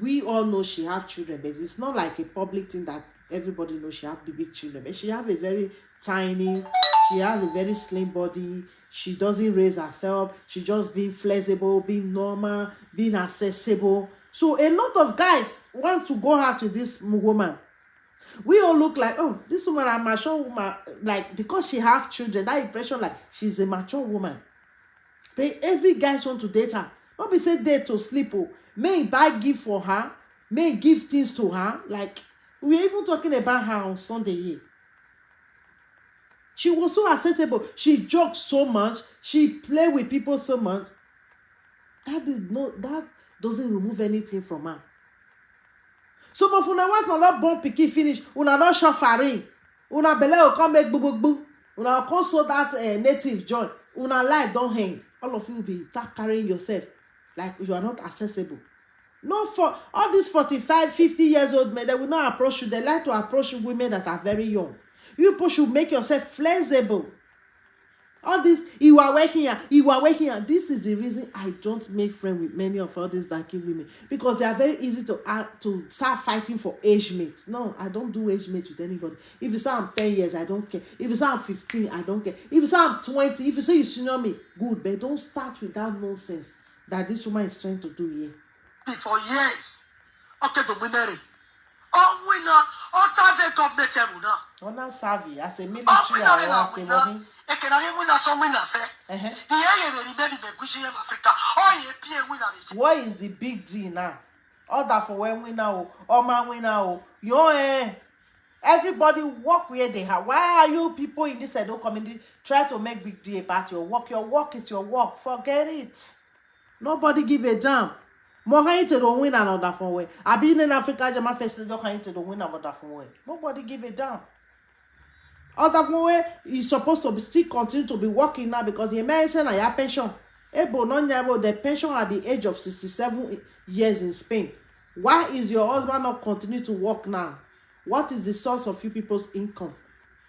we all know she have children, but it's not like a public thing that everybody knows she have big children. But she have a very tiny, she has a very slim body. She doesn't raise herself. She just being flexible, being normal, being accessible. So a lot of guys want to go out with this woman. We all look like, oh, this woman a mature woman, like because she have children, that impression like she's a mature woman. But every guy want to date her. Not be say date to sleep. Oh, may buy gift for her, may give things to her. Like we're even talking about her on Sunday here. She was so accessible. She joked so much. She played with people so much. That doesn't remove anything from her. So, but una once not born pikin finish, una not shop farin. Una belle will come make boo. Una come so that native joy. Una life don't hang. All of you will be that carrying yourself like you are not accessible. No, for all these 45, 50 years old men, they will not approach you. They like to approach women that are very young. You should make yourself flexible. All this, you are working here. This is the reason I don't make friends with many of all these darky women. Because they are very easy to start fighting for age mates. No, I don't do age mates with anybody. If you say I'm 10 years, I don't care. If you say I'm 15, I don't care. If you say I'm 20, if you say you senior me, good. But don't start with that nonsense that this woman is trying to do here. For years. Okay, to be married. Oh, winner. Oh, serve government now. Oh, not savvy. As a military, I want to money. What is the big deal now? All that for when we now, all man we now. Everybody work where they have. Why are you people in this Edo community try to make big deal about your work? Your work is your work. Forget it. Nobody give a damn. More to the win another for way. I've been in Africa, Jama Festival, to the win another for way. Nobody give a damn. Other way is supposed to be still continue to be working now because the American are your pension. The pension at the age of 67 years in Spain. Why is your husband not continue to work now? What is the source of you people's income?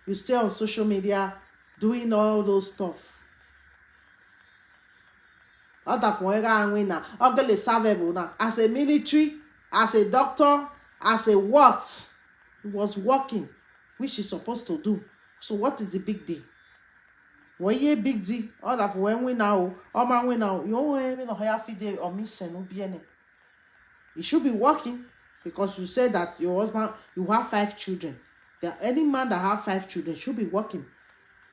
You stay on social media doing all those stuff. As a military, as a doctor, as a what? He was working, which he's supposed to do. So what is the big deal? What ye big deal? All that when we now, all man we now, you don't have fide or missing no bien. You should be working because you said that your husband, you have 5 children. That any man that have 5 children should be working.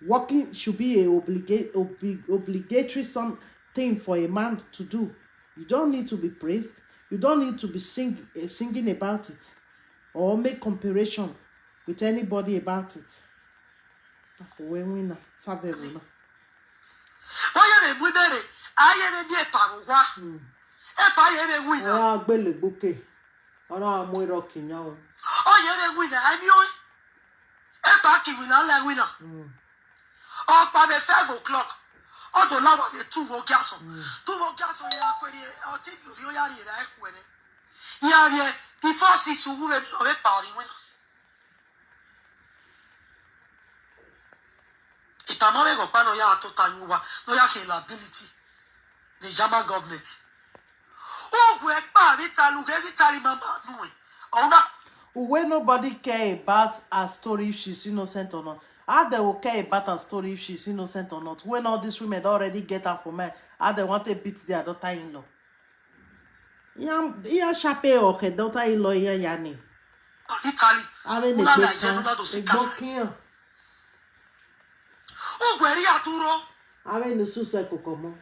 Working should be a obligatory thing for a man to do. You don't need to be praised. You don't need to be singing about it or make comparison with anybody about it. For when we now, serve everyone. Oh, gbele gboke. Ora mo iro kinya o. Oh, yere winner. I mean, back winner. Oh, by 5 o'clock. Oh, the love of the 2 gas. 2 gas on your query. I'll take you. You are here. Yeah, before 6 who will be party winner. Itamame go pano ya total yuwa no ya ability the German government. Oh, we pa ni talu mama no. Ona where nobody care about her story if she's innocent or not. How they will care about her story if she's innocent or not? When all these women already get her for men, how they want to beat their daughter-in-law? Yeah, chape or her daughter-in-law, yeah, yani. Italy. Avec les Una la bécans, yenu na do les si kasa. boquins, O gweri aturo. avec le sous-sec comment?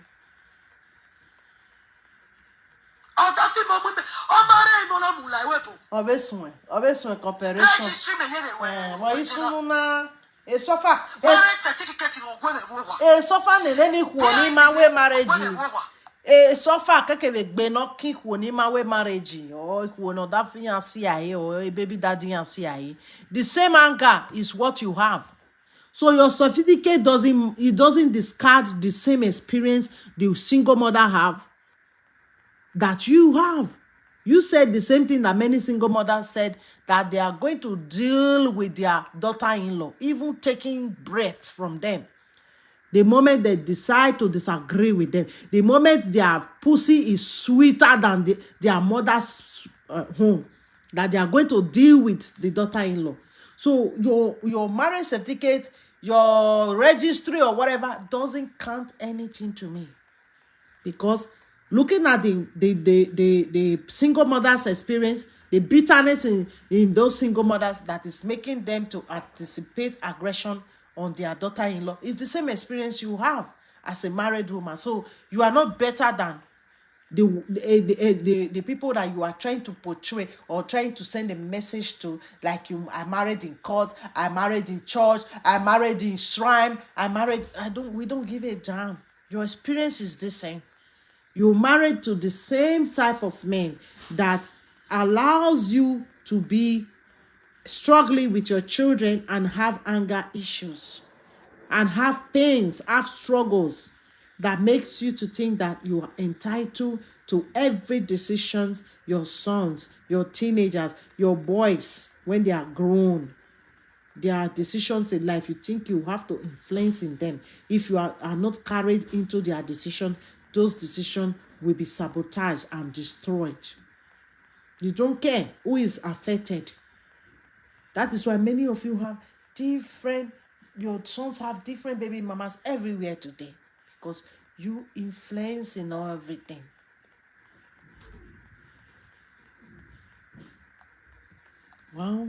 O ta fi mo mu me. O mare mo na mu la wepo. Avec soin, comparison. Registry me yere we. Moi, ils sont là. Et sofa, Marriage certificate mo gwe me wo wa. et sofa ne ni kuoni ma we marriage. E sofa keke be gbe no kin kuoni ma we marriage. Oh, kuoni that fiancé aye or a baby daddy fiancé aye. The same anger is what you have. So your certificate doesn't discard the same experience the single mother have that you have. You said the same thing that many single mothers said, that they are going to deal with their daughter-in-law, even taking breath from them. The moment they decide to disagree with them, the moment their pussy is sweeter than their mother's home, that they are going to deal with the daughter-in-law. So your marriage certificate, your registry or whatever doesn't count anything to me, because looking at the single mother's experience, the bitterness in those single mothers that is making them to anticipate aggression on their daughter-in-law is the same experience you have as a married woman. So you are not better than the people that you are trying to portray or trying to send a message to, like you are married in court, I married in church, I married in shrine, we don't give a damn. Your experience is the same. You're married to the same type of man that allows you to be struggling with your children and have anger issues and have pains, have struggles that makes you to think that you are entitled to every decision your sons, your teenagers, your boys, when they are grown, their decisions in life, you think you have to influence in them. If you are not carried into their decision, those decisions will be sabotaged and destroyed. You don't care who is affected. That is why many of you have your sons have different baby mamas everywhere today, because you influence in everything. Wow.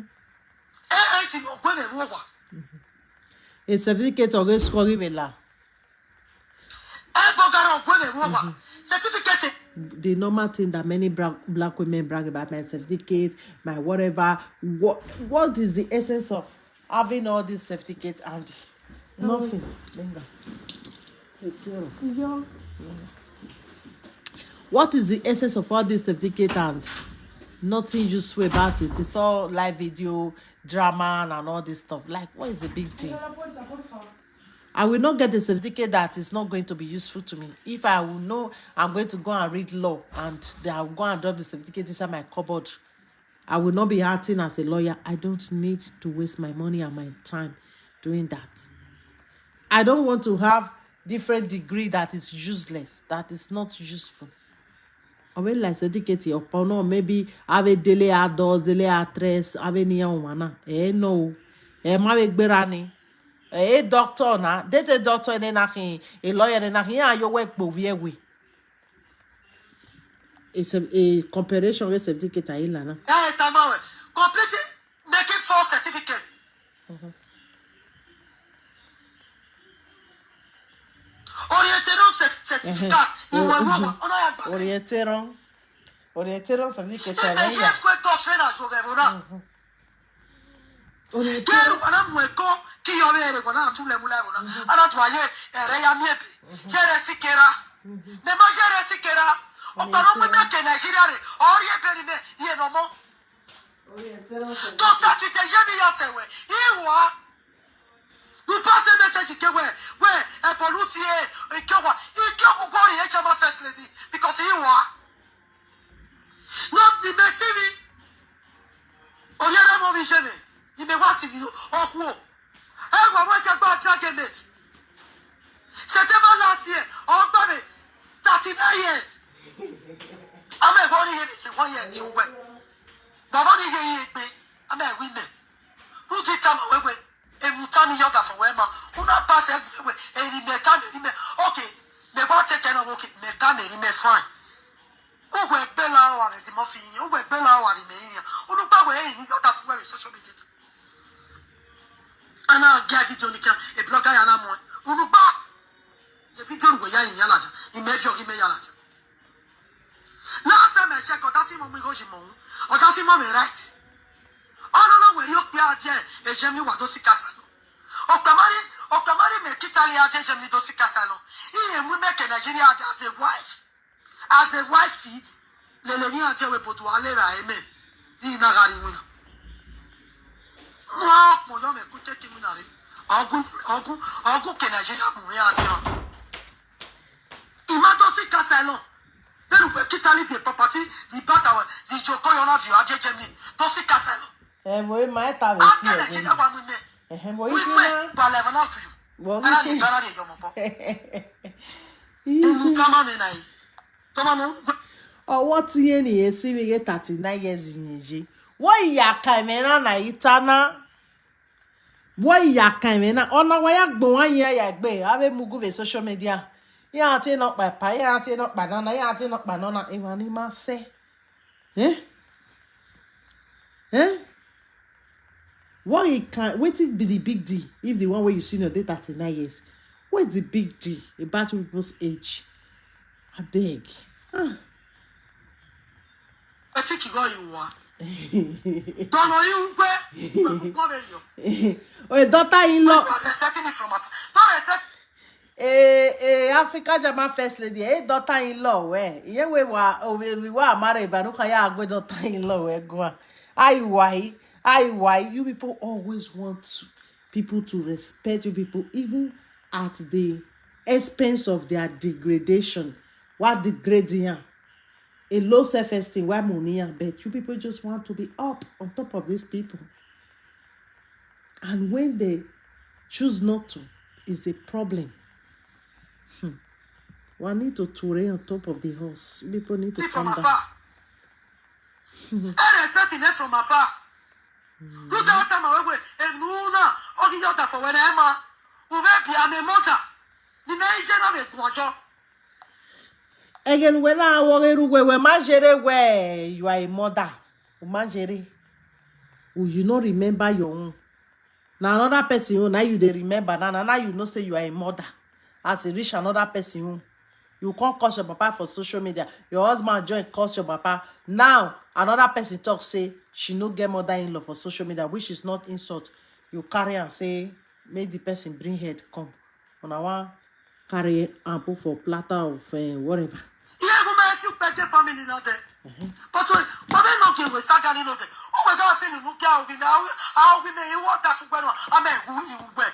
A certificate or a score certificate. The normal thing that many black women brag about, my certificate, my whatever. What is the essence of having all this certificate and nothing? What is the essence of all this certificate and nothing useful about it? It's all live video, drama, and all this stuff. Like, what is the big deal? I will not get a certificate that is not going to be useful to me. If I will know I'm going to go and read law and I will go and drop the certificate inside my cupboard, I will not be acting as a lawyer. I don't need to waste my money and my time doing that. I don't want to have different degree that is useless, that is not useful. I will like certificate upon, or maybe have a delay outdoors, delay actress, have a near one. No. My berani. A doctor na, date a doctor in a lawyer in a your work bovier. It's a comparison with certificate. Ilana. Complete making full certificate. Orienteron certificate. Quero para mueco que yo veo con tu le mulero na ana twaye ere ya miebi jere sikera me ma jere sikera o para mu me ke Nigeria re ori e peri me ye no mo to start with the jemi ya sewe iwa we pass a message ke we e polutie e ke wa go e chama first lady because iwa no the message o yere mo vi jeme you may want to be who? I want to go dragon it. September last year, oh baby, 39 years. I'm a going to 1 year to win. But what is it? I'm a women. Who did tell me? Every time you got from where ma, who not pass everywhere, and he may come, okay, they want to take care of okay, may come, he may fine. Who will Bella or the Timothy, who will Bella or the Mania, who look away, he got that very social media. And I'll get it on the camp, a blogger and I'm one. Who look back? If you don't go in Yalaja, he made your email Yalaja. Last time I checked, that's him on me, or that's him on me right. Oh no, where you are there, a Gemini was Dossi Casano. Octamari make Italy at Gemini Dossi Casano. He and we make a Nigeria as a wife. As a wifey, Lelenia Jewepo to Alera, amen. Dinagari winner. Moyome could take him in a Ogu can Nigeria Muya. Imadosi Casano. Then we Italy the property, the battle, the Jokoyona view, Gemini, Dossi Casano. We might have a few. What ye see we get 39 years in Yeji? Why ya kamera na itana? Why ya kamera? Ona waya gbo 1 year ya gbe. Ave mugu ve social media. Ya ati not by pa, ya ati not banana, ya ati not banana. Iwani ma se. What you can what it be the big deal if the one where you see your day 39 years? What is the big deal about people's age? I beg. I think you got you are. Don't know you where? Oh, daughter-in-law. Respecting me from don't respect. Africa Jama first lady. Daughter-in-law. Where? Yeah, we were married, but no kaya go daughter-in-law. Where go? Why you people always want people to respect you people, even at the expense of their degradation. What degrading? A low self-esteem, why money? But you people just want to be up on top of these people. And when they choose not to, it's a problem. One need to tour on top of the horse. People need to come down. I respect him from afar. Look at time away and Luna, or the other for when Emma, who will be a motor. The nation of it, watch. Again, when I worry, where you are a mother, will you not remember your own? Now another person, now you they remember. Now you know say you are a mother. As you reach another person, you can't call your papa for social media. Your husband join calls your papa. Now another person talk say she no get mother-in-law for social media, which is not insult. You carry and say, make the person bring head come. On our carry and put for platter of whatever. Yeah, who makes you better family not there? But when not give we start getting not there. Oh my God, saying you can't be now. How we may want that for when I mean who you wear.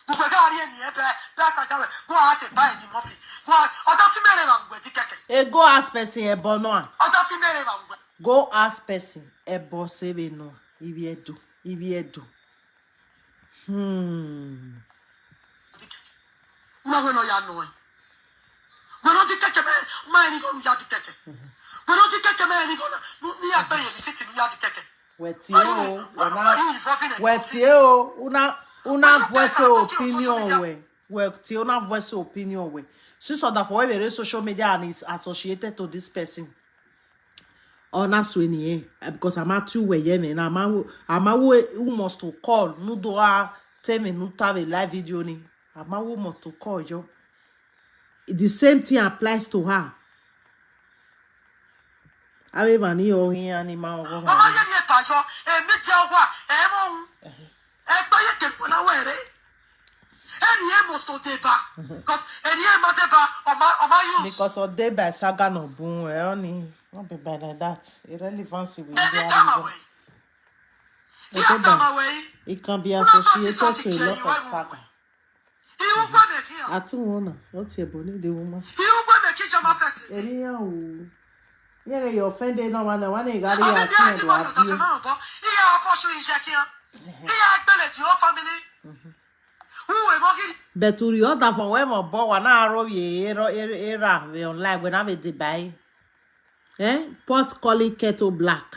Who we got here near that's a guy. Go ask a buy Timothy. Go other female with the cake. Go ask person a bono. Other female. Go ask person a boss no. If you do. No, ya no. We don't take a man, mine going to take it. We don't take a man, we are paying sitting yard to take it. Una voice opinion way. Una voice opinion way. Since that for every social media and is associated to this person. Honest when because I'm at 2 a.m. I'm who must to call. No do tell me no have a live video ni. I'm who must to call you. The same thing applies to her. Everybody or here animal. Because of day by saga no boom, only not be bad like that. Irrelevancy will be it can be associated to a lot of saga. I don't wanna. What's your bonnet, the woman? Anyhow, yeah, you offended no one. One got but to the other for when my boy one arrow era we online when I'm a debate. Pot calling kettle black.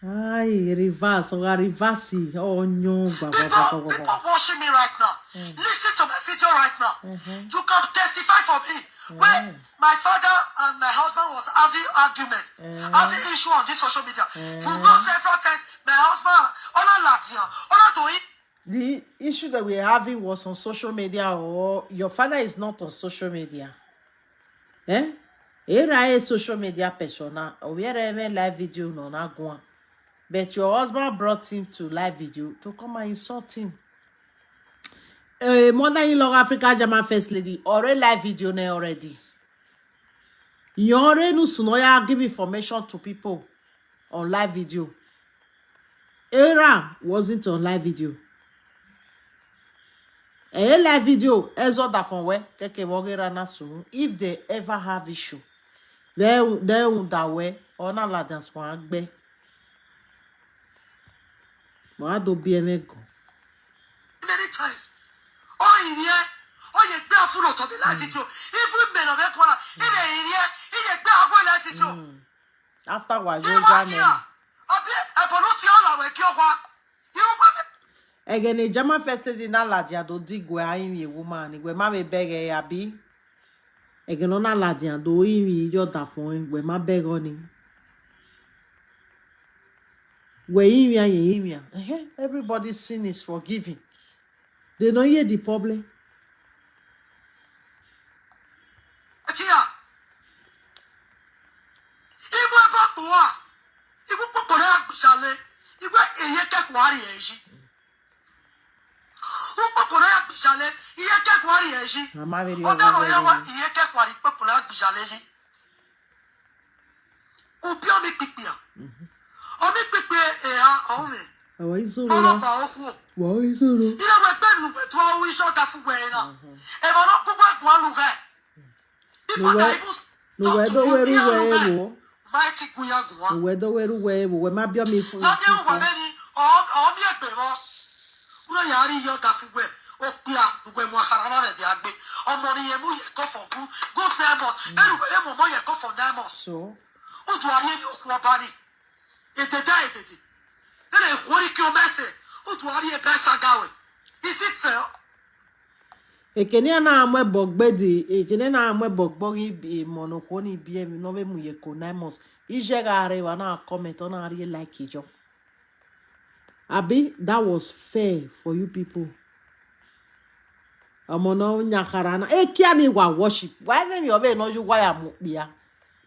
Ay, reverse or reverse. Oh no, People watching me right now. Listen to my video right now. You can testify for me. When my father and my husband was having argument, having issue on this social media. You know several times my husband, the issue that we're having was on social media, or your father is not on social media. Eh? Era a social media persona, or we are even live video no na go. But your husband brought him to live video to come and insult him. Mother-in-law Africa German first lady already live video now already. You already know Sunoya give information to people on live video. Era wasn't on live video. A live video is all that from where if they ever have issue, they that way or not like that's one be. But do be a go. many times. Oh, in here, oh, you bear full of the live video. If we men of that corner, in here, you bear a good live video. Afterwards, You you want go here? I pronounce you all like you want. You want again, a German first lady na ladia do dig where I am a woman, where my beg a abi. Again, on a ladia do your da phone, where my beg on him. Where him, everybody's sin is forgiving. They don't hear the problem. here? If we bought the war, if we put the act, shall they? If we a year take warrior, who put the act, shall they? Here take warrior, I'm very oh, that was here take warrior, put the act, shall they? Who pure me picture? Oh, me picture, oh, me. How is so? Follow by Why is so? you know, we're better with 12 weeks of that food. And we're not going to one look at people that No, where do we mighty Kuyaguan. where do we might be a me for Not you were many or me a baby. Who are you your that food? Oh, Pia, when Wahala at the Agbe, or money and we go for good diamonds, and we will more go for diamonds. so. What do I hear your body? It died. Then what is your message? What do I hear Gassagawe? Is it fair? Ekene na amwe bogbedi, ekene na amwe bogbogi bi monokoni bi mi no be mu ye konamos. Ije gare wa na comment on ari like ijo. Abi, that was fair for you people. Amono nyakarana. Kiani wa worship. Why them you be no you why am bia?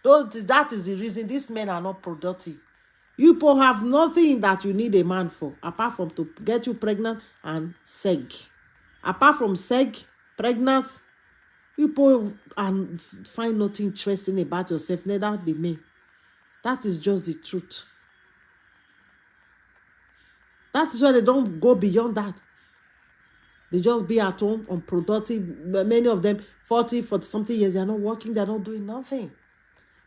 That is the reason these men are not productive. You people have nothing that you need a man for, apart from to get you pregnant and seg. Apart from seg, pregnant, you people find nothing interesting about yourself, neither the men. That is just the truth. That is why they don't go beyond that. They just be at home, unproductive. Many of them, 40 something years, they are not working, they are not doing nothing.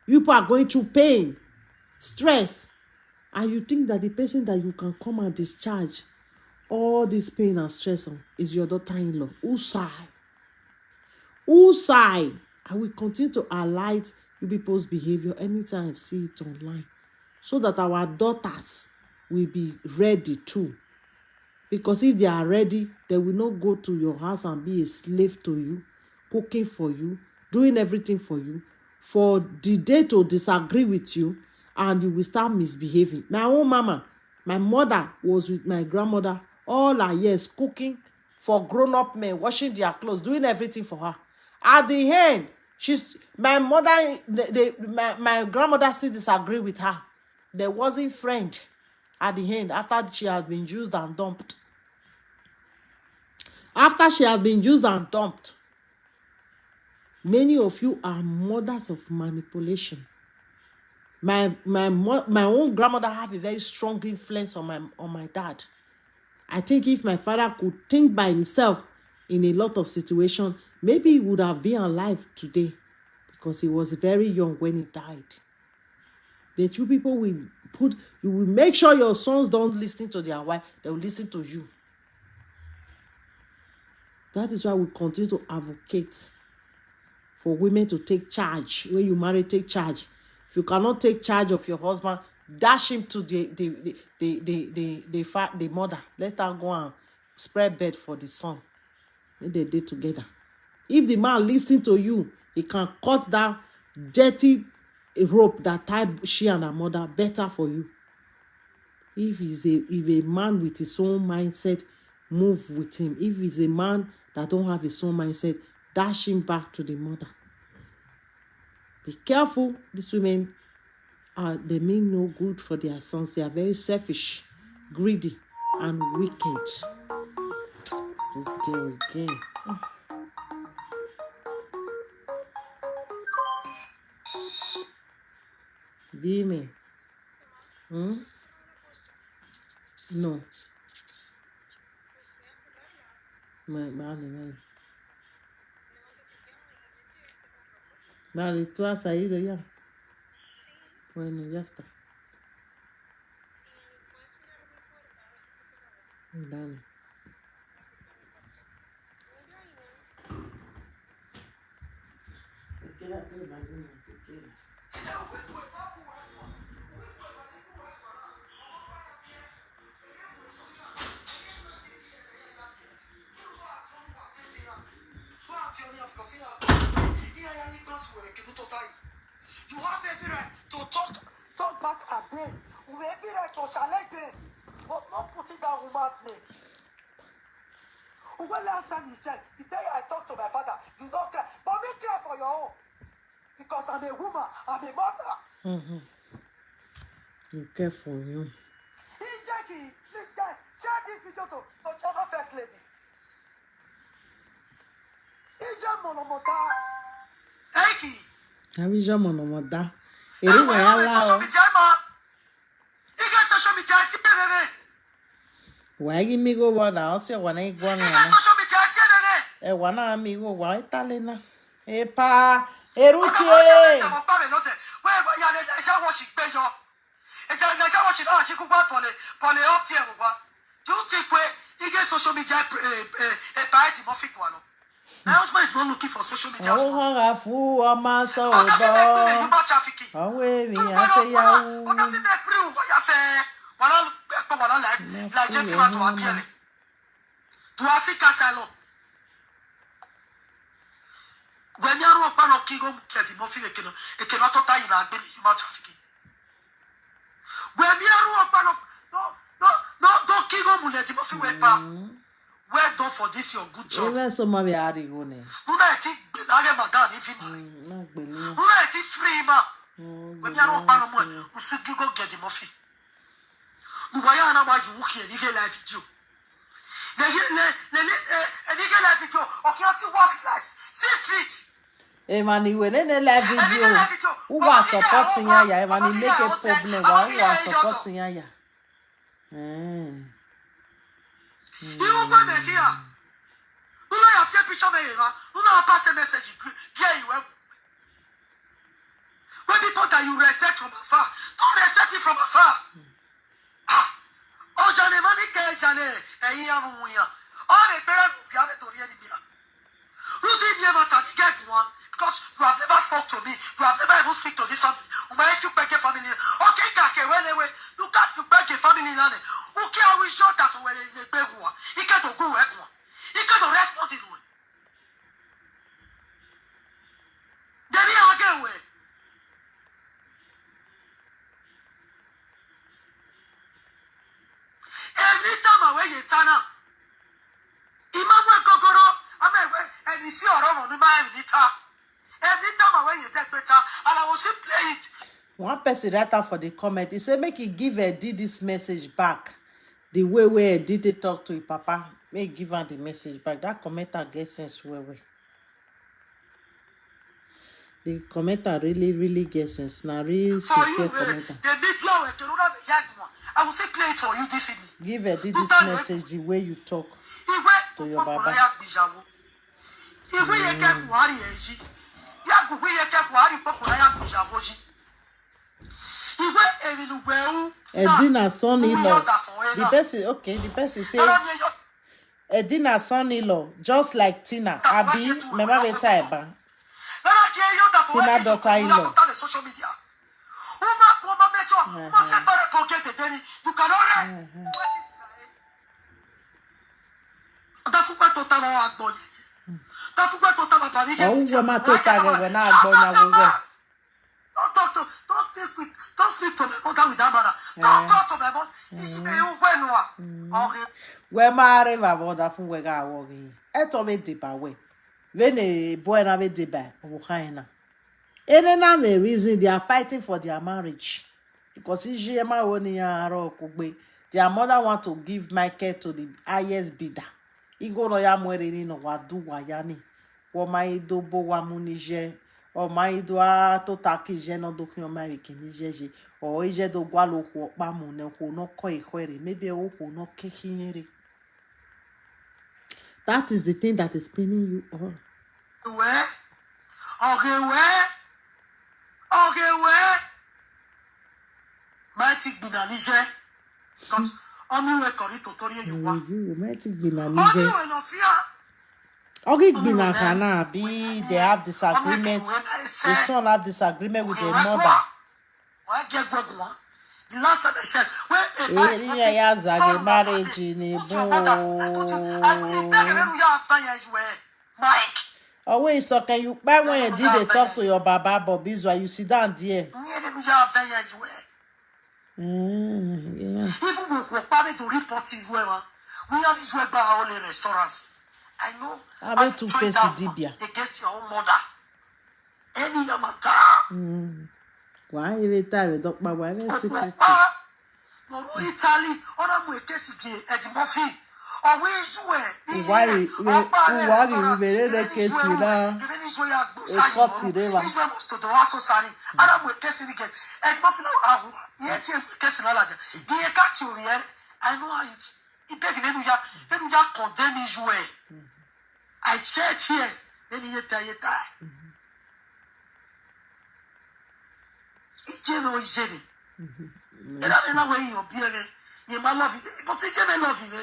You people are going through pain, stress, and you think that the person that you can come and discharge all this pain and stress on is your daughter-in-law. Usai. I will continue to highlight you people's behavior anytime I see it online, so that our daughters will be ready too. Because if they are ready, they will not go to your house and be a slave to you, cooking for you, doing everything for you, for the day to disagree with you, and you will start misbehaving. My own mama, my mother was with my grandmother all her years, cooking for grown-up men, washing their clothes, doing everything for her. At the end, my grandmother still disagree with her. There wasn't friend at the end after she has been used and dumped. After she has been used and dumped, many of you are mothers of manipulation. My own grandmother have a very strong influence on my dad. I think if my father could think by himself in a lot of situations, maybe he would have been alive today, because he was very young when he died. But you people you will make sure your sons don't listen to their wife, they will listen to you. That is why we continue to advocate for women to take charge. When you marry, take charge. If you cannot take charge of your husband, dash him to the mother. Let her go and spread bed for the son. Make they dey together. If the man listen to you, he can cut that dirty rope that tied she and her mother better for you. If a man with his own mindset, move with him. If he's a man that don't have his own mindset, dash him back to the mother. Be careful. These women they mean no good for their sons. They are very selfish, greedy, and wicked. This girl again. Dime. No. Vale. Vale, tú has salido ya. Bueno, ya está. Vale. Quédate en la línea si quieres. You have every right to talk back at them. You have every right to challenge them, but not putting that woman's name. When last time you said I talked to my father, you don't care, but me care for your own. Because I'm a woman, I'm a mother. You care for you. Hey, Jackie, please, guys, share this video to Chama First Lady. Ija monomota. Eki. Avija monomota. Eri Wahala o. Ika social media si bebe. Wagi migo wana osi wana igwana. Ika social media si bebe. Wana amigo wa italena. Epa erutie. Do you think we get social media party mofik one? My husband is not looking for social media. Oh, harafu amasa obo. Human trafficking. Oh, we mi ase yawo. What does it make free? What you say? Wala like JP man to appear. To ask asylum. When you are one of Kigo, get him off it cannot tie in a human trafficking. When you are one of no Kigo Munet, him off it well done for this your good job. Even so many are going. Who might think I am a dad if you Not believe. who might think free man? When you are one of who should go get him off it. Why are you walking and you get life with you? And you get life with you. Okay, I see what's class. 6 feet. Hey man, when in a live video, who was supporting ya? Man, he make a problem. Who was supporting ya? You don't want me here. You know you have to picture me. You know I pass a message. Here you are. When people that you respect from afar, don't respect me from afar. Oh, Johnny, money, Johnny, and you have a winner. All the parents you have it to the enemy. Who did you ever get one? Because you have never spoke to me. You have never even speak to this family. You might you beg a family. Okay, Kake, well, anyway, you can't beg a family. Okay, I will show that when they beg one. He can't go work one. He can't respond in one. Then he again way. Every time I wear a tana, Imamwe Kokoro, I'm and you see a room on the mind. Every time I wear a deck better, and I will simply play it. One person write out for the comment. He said, make he give Eddie this message back. The way where Eddie they talk to his papa, make give her the message back. That commenter gets sense well. The commenter really gets sense. Now, really For you, sincere commenter. the video, I will say play it for you this evening. Give Eddie this message the way you talk to your baba. Edina son-in-law. The person say Edina son-in-law, just like Tina. Abi, remember the time, Tina daughter-in-law. Who You cannot rest. Oh, we ma to tag we na agbonya wo we. Don't speak to my mother with that manner. Don't talk to my mother. Okay. We ma arriva voda fun we ga wo gi. E to be de ba we. We ne boy na be de ba wo kan na. Ene na me reason they are fighting for their marriage. Because Ijema woni ya ro kugbe. Their mother want to give Michael to the highest bidder. Igo no ya mwere ni no wadu wa yani. Wo mai do bo wa munije. O mai do a to takije no do kyo mai kinije. O ije do gwa lo ko pa mu ne ko no ko ikwere. Maybe o ko no kehinyere. That is the thing that is paining you all. Okay, Mighty Binanije. Because only we correct tutorial you want. You mighty Binanije. Only we no fear. Okay, Binakana be they have disagreements. The son have disagreement with their mother. Why get one? The last time I said, Where marriage in Mike. Always so can you buy when you did they talk to your baba Bobby why you sit down there? Yeah. Even we're probably to report it where we have this way by only restaurants. I know. I went to face Dibia against your own mother. Any Yamaka. Why every time we talk about why secret? No, Italy, or I'm with Tessiki, Eddie Murphy. Or where is you? Why you very the case with her? To the Wasso Sari, and I'm with Tessiki. And Buffalo, yet Cassinalaja. He got you here. I know how you beg him, you condemn his way. I shed tears, then you die. Ijeme o ijeme. Era na way you be ere. You ma love you, but Ijeme love you.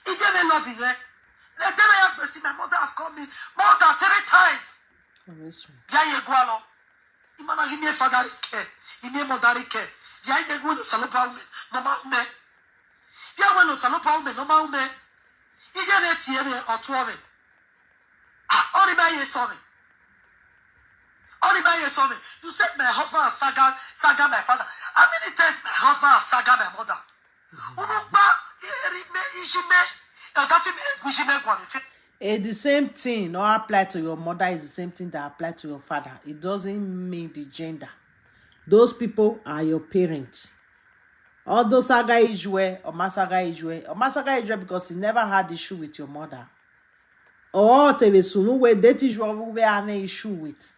Ijeme love you. Let them have mercy. My mother has called me more than 3 times. Ya ye gwalo. Imana give me father care. Give me mother care. Ya ye go no salopa ume. No ma ume. Ya we no salopa ume. No ma ume. Ijeme tie me otuo me. Ah, only by ye saw me. Only by you saw me. You said my husband has saga my father. How many times my husband has saga my mother? The same thing not apply to your mother is the same thing that apply to your father. It doesn't mean the gender. Those people are your parents. All those saga Ijwe or Masaga Ijwe because he never had issue with your mother. Or Tevesunu where that Ijwe we have an issue with.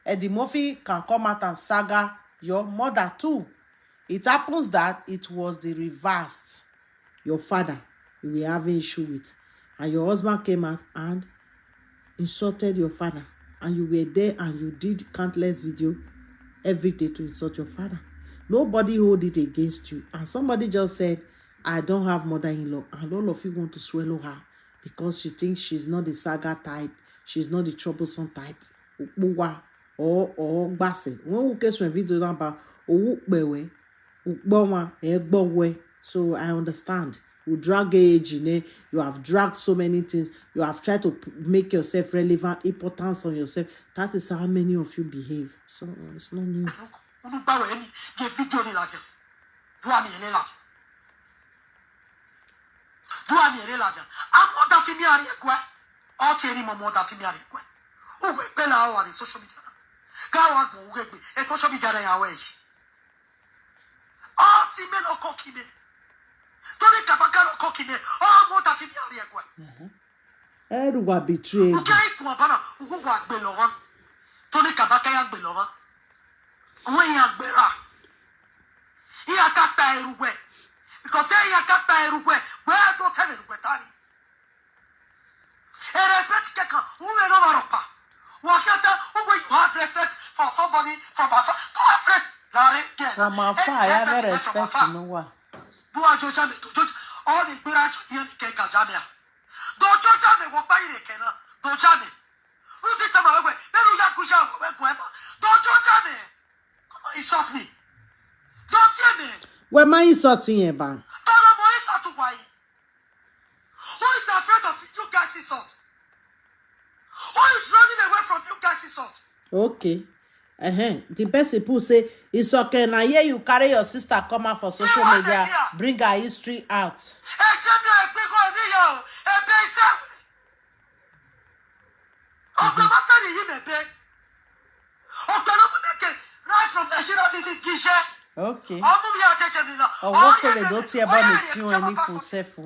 Eddie Murphy can come out and saga your mother too. It happens that it was the reversed. Your father you were having issue with. And your husband came out and insulted your father. And you were there and you did countless video every day to insult your father. Nobody hold it against you. And somebody just said, I don't have mother-in-law. And all of you want to swallow her because you think she's not the saga type. She's not the troublesome type. Or Basse. When we get some video about so I understand. You drag age, you have dragged so many things. You have tried to make yourself relevant, importance on yourself. That is how many of you behave. So it's not new. Everyone betrayed you. Because they are cut by a where to tell it with Tani. And respect who will over. What you have respect for somebody from afar? To have from afar, I have respect to no one. Do I judge me to judge all the mirage in Kajamia? Don't judge me what by the canna. Don't judge me. Who did some away? Don't judge me. insult me. Don't hear me. Where my insulting you, ban? Don't know insult to why. Who is afraid of you guys' insult? Who is running away from you guys' insult? Okay. The best people say Isoken. Now here you carry your sister come out for social media, bring her history out. Okay. Oh, what can they don't hear about me too and equal self? All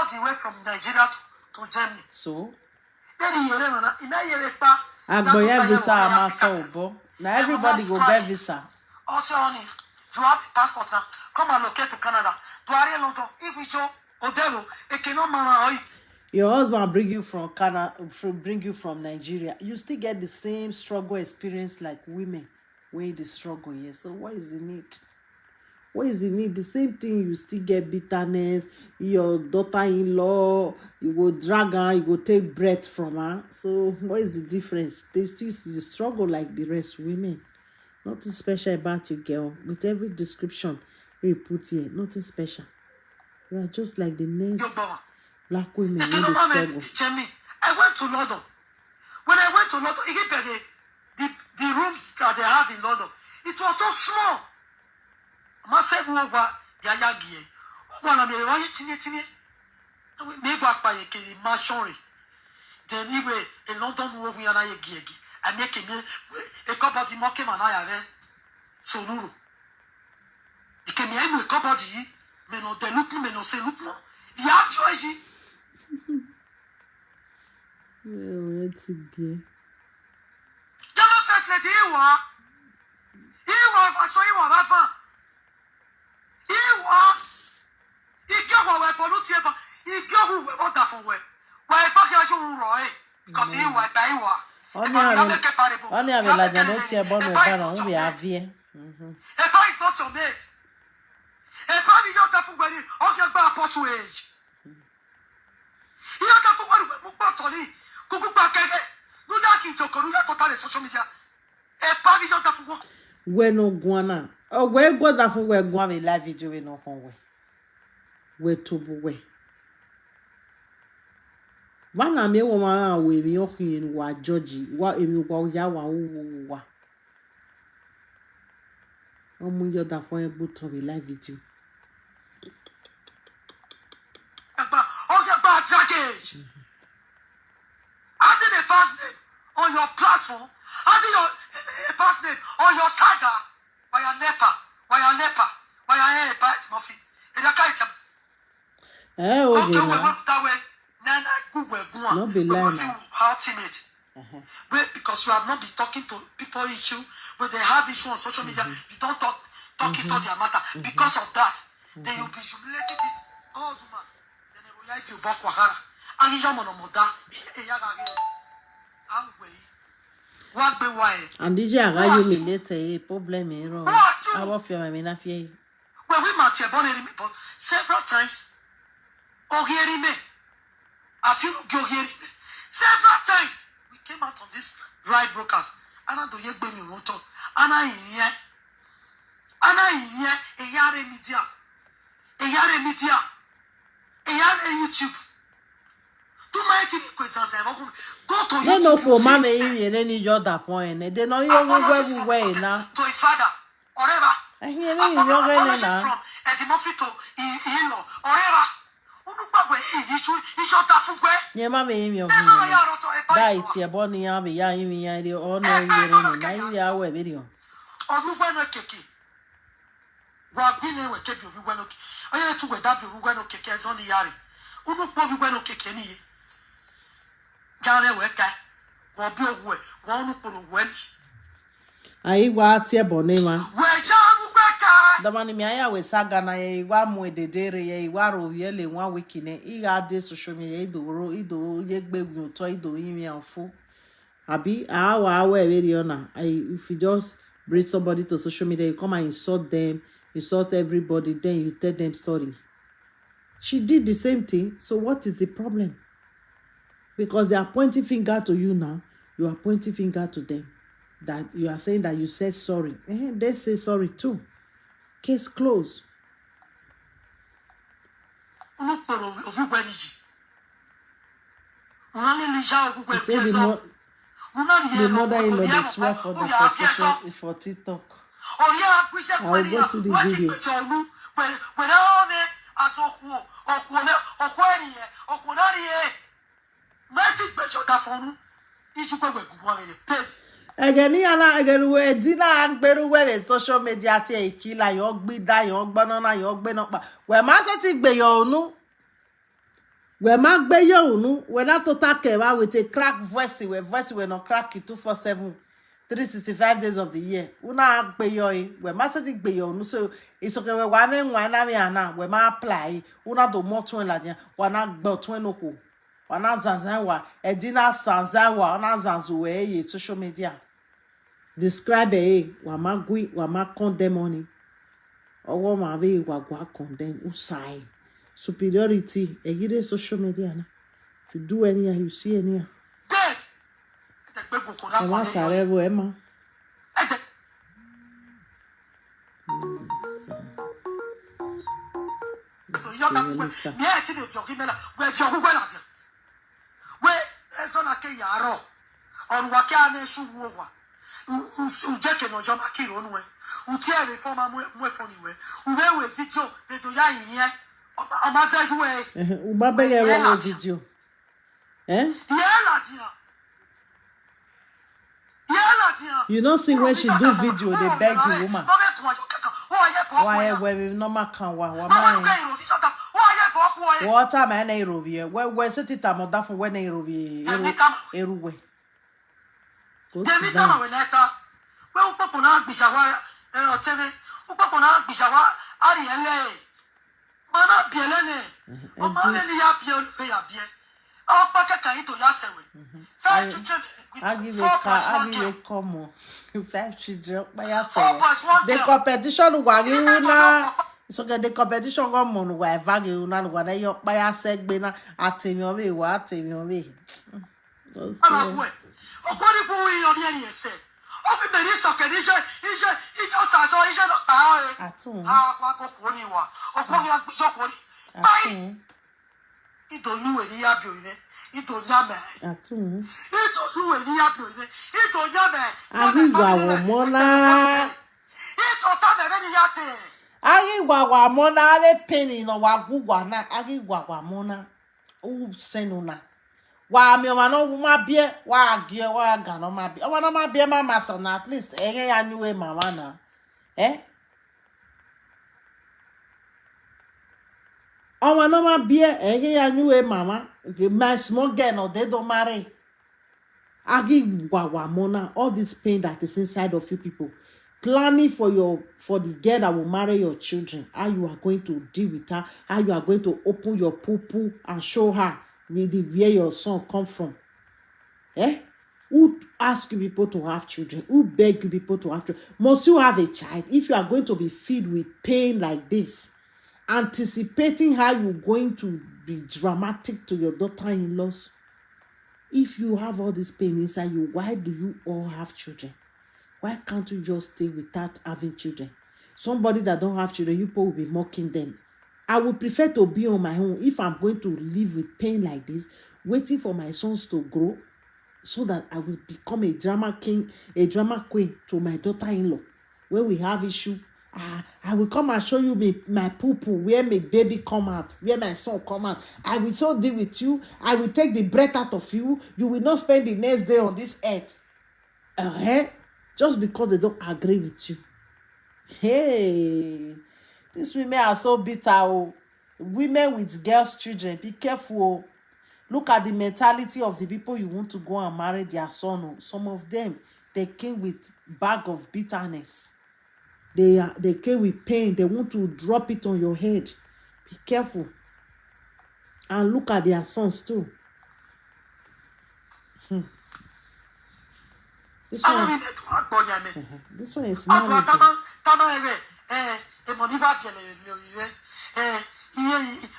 the way from Nigeria to Germany. So I go get visa myself. Now everybody go get visa. Also, honey, you have the passport now. Come and locate to Canada. If we go, Odelo, it cannot man. Your husband bring you from Canada, bring you from Nigeria. You still get the same struggle experience like women when the struggle here. So what is the need? What is the need? The same thing. You still get bitterness. Your daughter-in-law, you go drag her, you go take breath from her. So what is the difference? They still struggle like the rest women. Nothing special about you, girl. With every description we put here, nothing special. You are just like the next black women in the struggle. I went to London. When I went to London, the rooms that they have in London, it was so small. I said, then anyway, in London, we are not I make a couple of the mock him and I have so no. You can hear me a couple of the men or the look me no say look no. You have Georgie. What's it there? Tell me first, let you walk. He walk, I saw you walk, Rafa. He walk. He go away, Polutia. He go away, what the fuck way? Why, fuck you, Roy? Because he walk, I walk. Only have a like an OC about my banner, we have here. If I is not your mate, if I be not that for when you get back for age. You have to go to Mutoni, Kuku Bakage, do that in Tokoruga total social media. If I be not that for where no guana. Oh, where go that for where go a live video in no home way. Where to be. Vana me woman we me ohin wa Georgie wa emi wa ya wa wo. Omu yo da for able to be live video. Package. Adding a pass name on your platform, adding a pass name on your saga, via NEPA, Murphy. And I can't that way. Nana Google, not be lying. Ultimate. Wait, because you have not been talking to people issue, but they have issue on social media. You don't talk it to their matter. Because of that, then you'll be humiliating this old woman. Then they will like you back Wahala. And you don't know that. And did you have you later problem here? I will feel I mean, I feel. Well, we might have born several times. Oh, hearing me. I feel go hearing me. Several times we came out on this right broadcast. And I do you me water. And I in here. A yare media. A yare YouTube. Do my TV questions. Go to YouTube. No, for mommy in any other phone. They know you way now. To his father. Whatever. I hear you from Edimophi to in-law. Whatever. Yeah, mommy, in your die, your bonny army, ya, the honor, your video. Or you went a kiki. Rock dinner will keep you when I had to wear that you went to kick as on the yari. Unu probably went to kick any. Jana Weka, or Bill Way, one who put away. I was here, Bonema. Where John Weka? The money I was Sagana, one way the dairy, waro, yearly 1 week in it. He got this to show me a do, yet baby, toy do email full. Abi, our video now. If you just bring somebody to social media, you come and insult them, insult everybody, then you tell them sorry. She did the same thing. So what is the problem? Because they are pointing finger to you now. You are pointing finger to them. That you are saying that you said sorry. They say sorry too. Case closed. Unu kpọrọ ovugwe n'iji. Unu niile ija ovugwe He said biezo. the mother-in-law they swear for TikTok. I will go see the video. Again, we dina agberu we social media ti e kila yo gbe da yo gbona na yo gbe no pa. We ma se ti gbe yo nu. We ma gbe yo nu. We na to take ba with a crack voice we no crack it 247 365 days of the year. Una gbe yo we ma se ti gbe yo nu. So Isoken we wa me nwa na me ana we ma apply. Una do mo tun la dia. Wa na gbe tun no ko. Wa na zanzan wa e dina zanzan wa na zanzu we ye social media. Describe wama condemn money. Or ma be wagwa condemn usai. Superiority. A social media. If you do any, you see any. Emma. Ujeke no joma kiro nwe utiere forma mwe foniwe uwewe video ya yin amazajuwe ubabe ye wo video you know see when she do video they beg the woman why we normal kan wa ma water man na irobi we sit it amoda for when na irobi eruwe Demi kama weneta we upopo na gbijawa otebe upopo na gbijawa ari ele mana biele ne o ma le ya biele ya bie o pa kaka ito ya sewe fa chuche agiwe come five children pa ya sewe the competition wa ri una so get the competition go mo wa evage una wa na yo pa ya segbe na atemi owe wa atemi owe Okori ku wi oni ese. O bi me ni Isoken ise sa so ise no ta e. Atun. Kwa ko ko ni wa. Okori agbiso ko ni. Bai. Ito nu we ni ya bi ore. Ito nya me. Atun. Ito nu we ni ya bi ore. Ito nya me. Ari wa mona. Ito ta me ni ya te. Ari wa mona le penny no wa gugwa na ari wa mona. O senuna. Wa mi ma no ma bie wa gie wa ga no ma bie wa no ma bie mama so na at least enye ya nyuwe mama na wa no ma bie enye ya nyuwe mama my small girl no they don't marry agi wa mona all this pain that is inside of you people planning for the girl that will marry your children, how you are going to deal with her, how you are going to open your poo and show her really where your son come from. Who ask you people to have children? Who beg you people to have children? Must you have a child? If you are going to be filled with pain like this, anticipating how you're going to be dramatic to your daughter-in-laws, if you have all this pain inside you, why do you all have children? Why can't you just stay without having children? Somebody that don't have children, you people will be mocking them. I would prefer to be on my own if I'm going to live with pain like this, waiting for my sons to grow so that I will become a drama king, a drama queen to my daughter-in-law. When we have issue, I will come and show you my poo-poo, where my baby come out, where my son come out. I will so deal with you. I will take the breath out of you. You will not spend the next day on this earth. Just because they don't agree with you. Hey, these women are so bitter. Women with girls' children, be careful. Look at the mentality of the people you want to go and marry their son. Some of them, they came with bag of bitterness. They came with pain. They want to drop it on your head. Be careful. And look at their sons too. This one is married. E moniva gele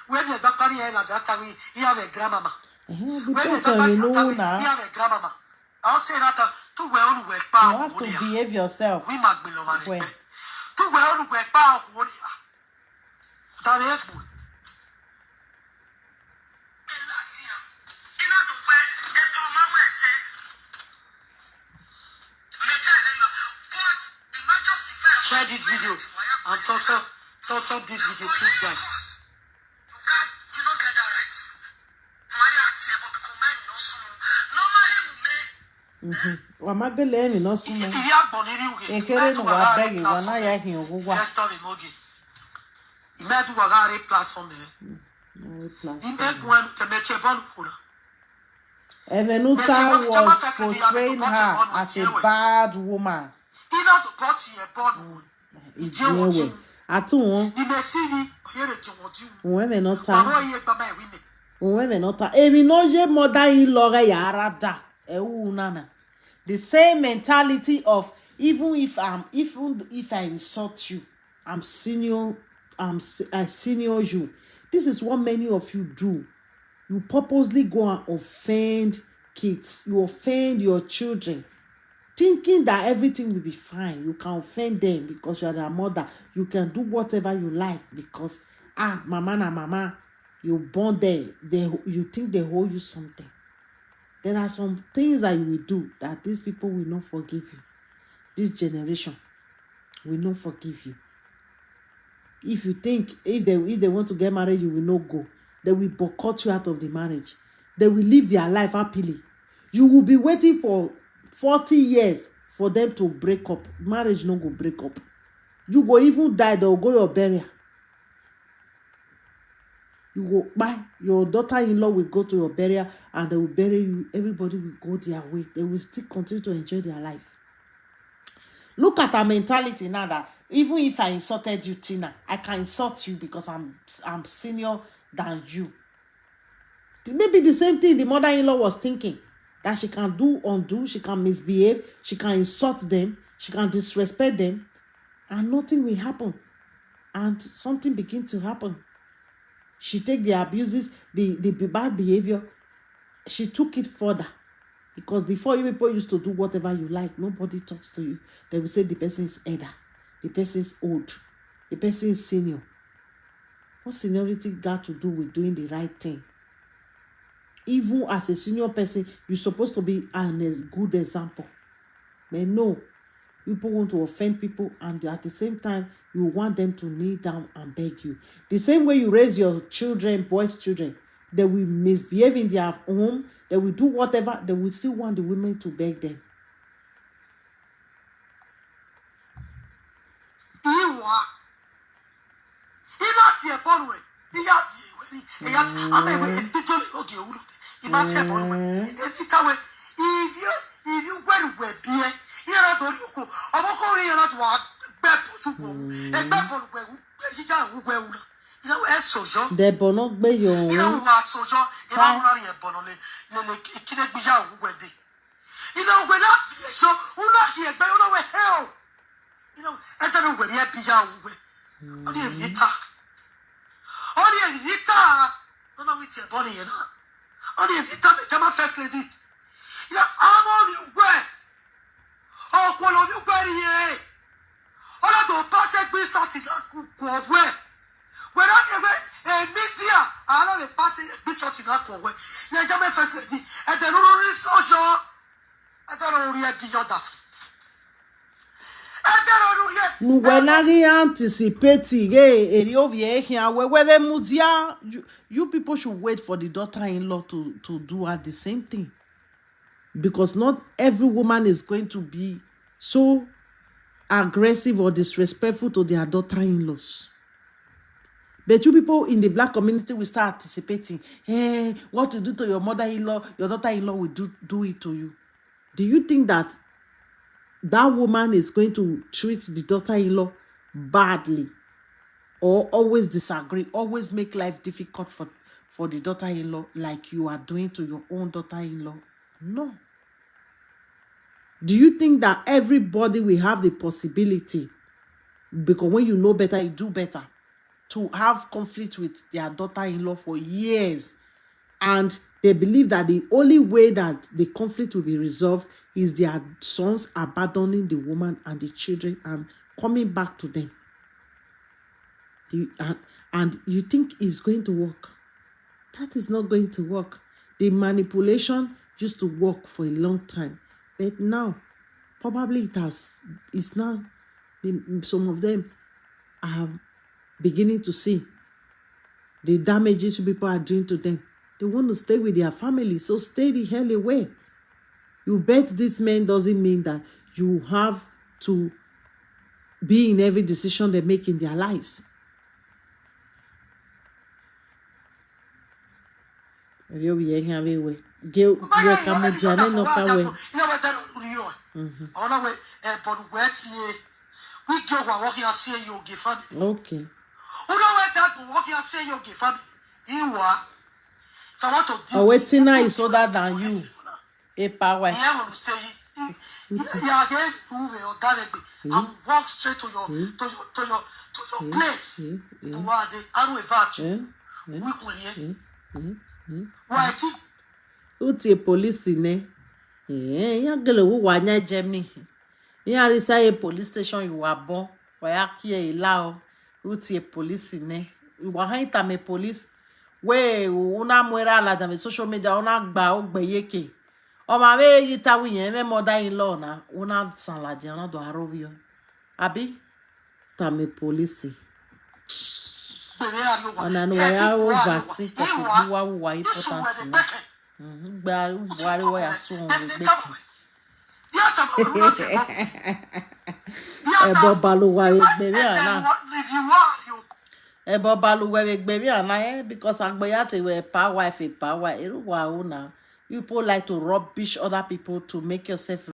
when you doctor here na that time he have a grandmama. Depends on you know now. He have a grandmama. I'll say that to where on work You pa. have to behave yourself. We mag below man. When? To where on work pa ko ni. That is good. Share this video and toss up this video, please, guys. You don't get that right. Wamagele no sumo. Ekere no wa beg wana ya hin ogwa. Let's start the mogi. Imedu wa ga re platform Evenuta was portraying her as a bad woman. Atu Evenuta Emi no ye mother-in-law ya rada nana. The same mentality of even if I insult you, I senior you. This is what many of you do. You purposely go and offend kids. You offend your children, thinking that everything will be fine. You can offend them because you are their mother. You can do whatever you like because mama, you born there. You think they owe you something. There are some things that you will do that these people will not forgive you. This generation will not forgive you. If you think if they want to get married, you will not go. They will boycott you out of the marriage. They will live their life happily. You will be waiting for 40 years for them to break up. Marriage no go break up. You go even die, they will go your burial. You go buy your daughter-in-law will go to your burial and they will bury you. Everybody will go their way. They will still continue to enjoy their life. Look at our mentality now that even if I insulted you, Tina, I can insult you because I'm senior than you. Maybe the same thing the mother-in-law was thinking, that she can undo, she can misbehave, she can insult them, she can disrespect them, and nothing will happen. And something begins to happen. She take the abuses, the bad behavior, she took it further. Because before you people used to do whatever you like, nobody talks to you. They will say the person is elder, the person is old, the person is senior. What seniority got to do with doing the right thing? Even as a senior person, you're supposed to be a good example. But no, people want to offend people, and at the same time, you want them to kneel down and beg you. The same way you raise your children, boys' children, they will misbehave in their home, they will do whatever, they will still want the women to beg them. They not be your own. Anticipating, you people should wait for the daughter-in-law to do her the same thing, because not every woman is going to be so aggressive or disrespectful to their daughter-in-laws. But you people in the black community will start anticipating, hey, what you do to your mother-in-law, your daughter-in-law will do it to you. Do you think that woman is going to treat the daughter-in-law badly, or always disagree, always make life difficult for the daughter-in-law like you are doing to your own daughter-in-law? No. Do you think that everybody will have the possibility Because when you know better, you do better. To have conflict with their daughter-in-law for years. And they believe that the only way that the conflict will be resolved is their sons abandoning the woman and the children and coming back to them. And you think it's going to work. That is not going to work. The manipulation used to work for a long time. But now, probably it's now, some of them are beginning to see the damages people are doing to them. They want to stay with their family, so stay the hell away. You bet this man doesn't mean that you have to be in every decision they make in their lives. You know what that walking and say you give family. If I want to deal with Tina is older than you. A power. And walk straight to your place. Uti police ne. Ya gele wo wanya Germany. Ya risa a police station you are born. Wa ya kie ilao. Uti police ne. Wa haita me police. We una mwera la da social media una gba ogbe yeke. O ma we yita wiyen me mother-in-law na una san la je na do arovio. Abi ta me police. Ana no ya over think of wa important na. Gba wari wa ya so on gbe. Ebo baluwa egbe mi ana. Ebo baluwa egbe mi ana because agbeya te we power wife power. Eru wa una. You people like to rubbish other people to make yourself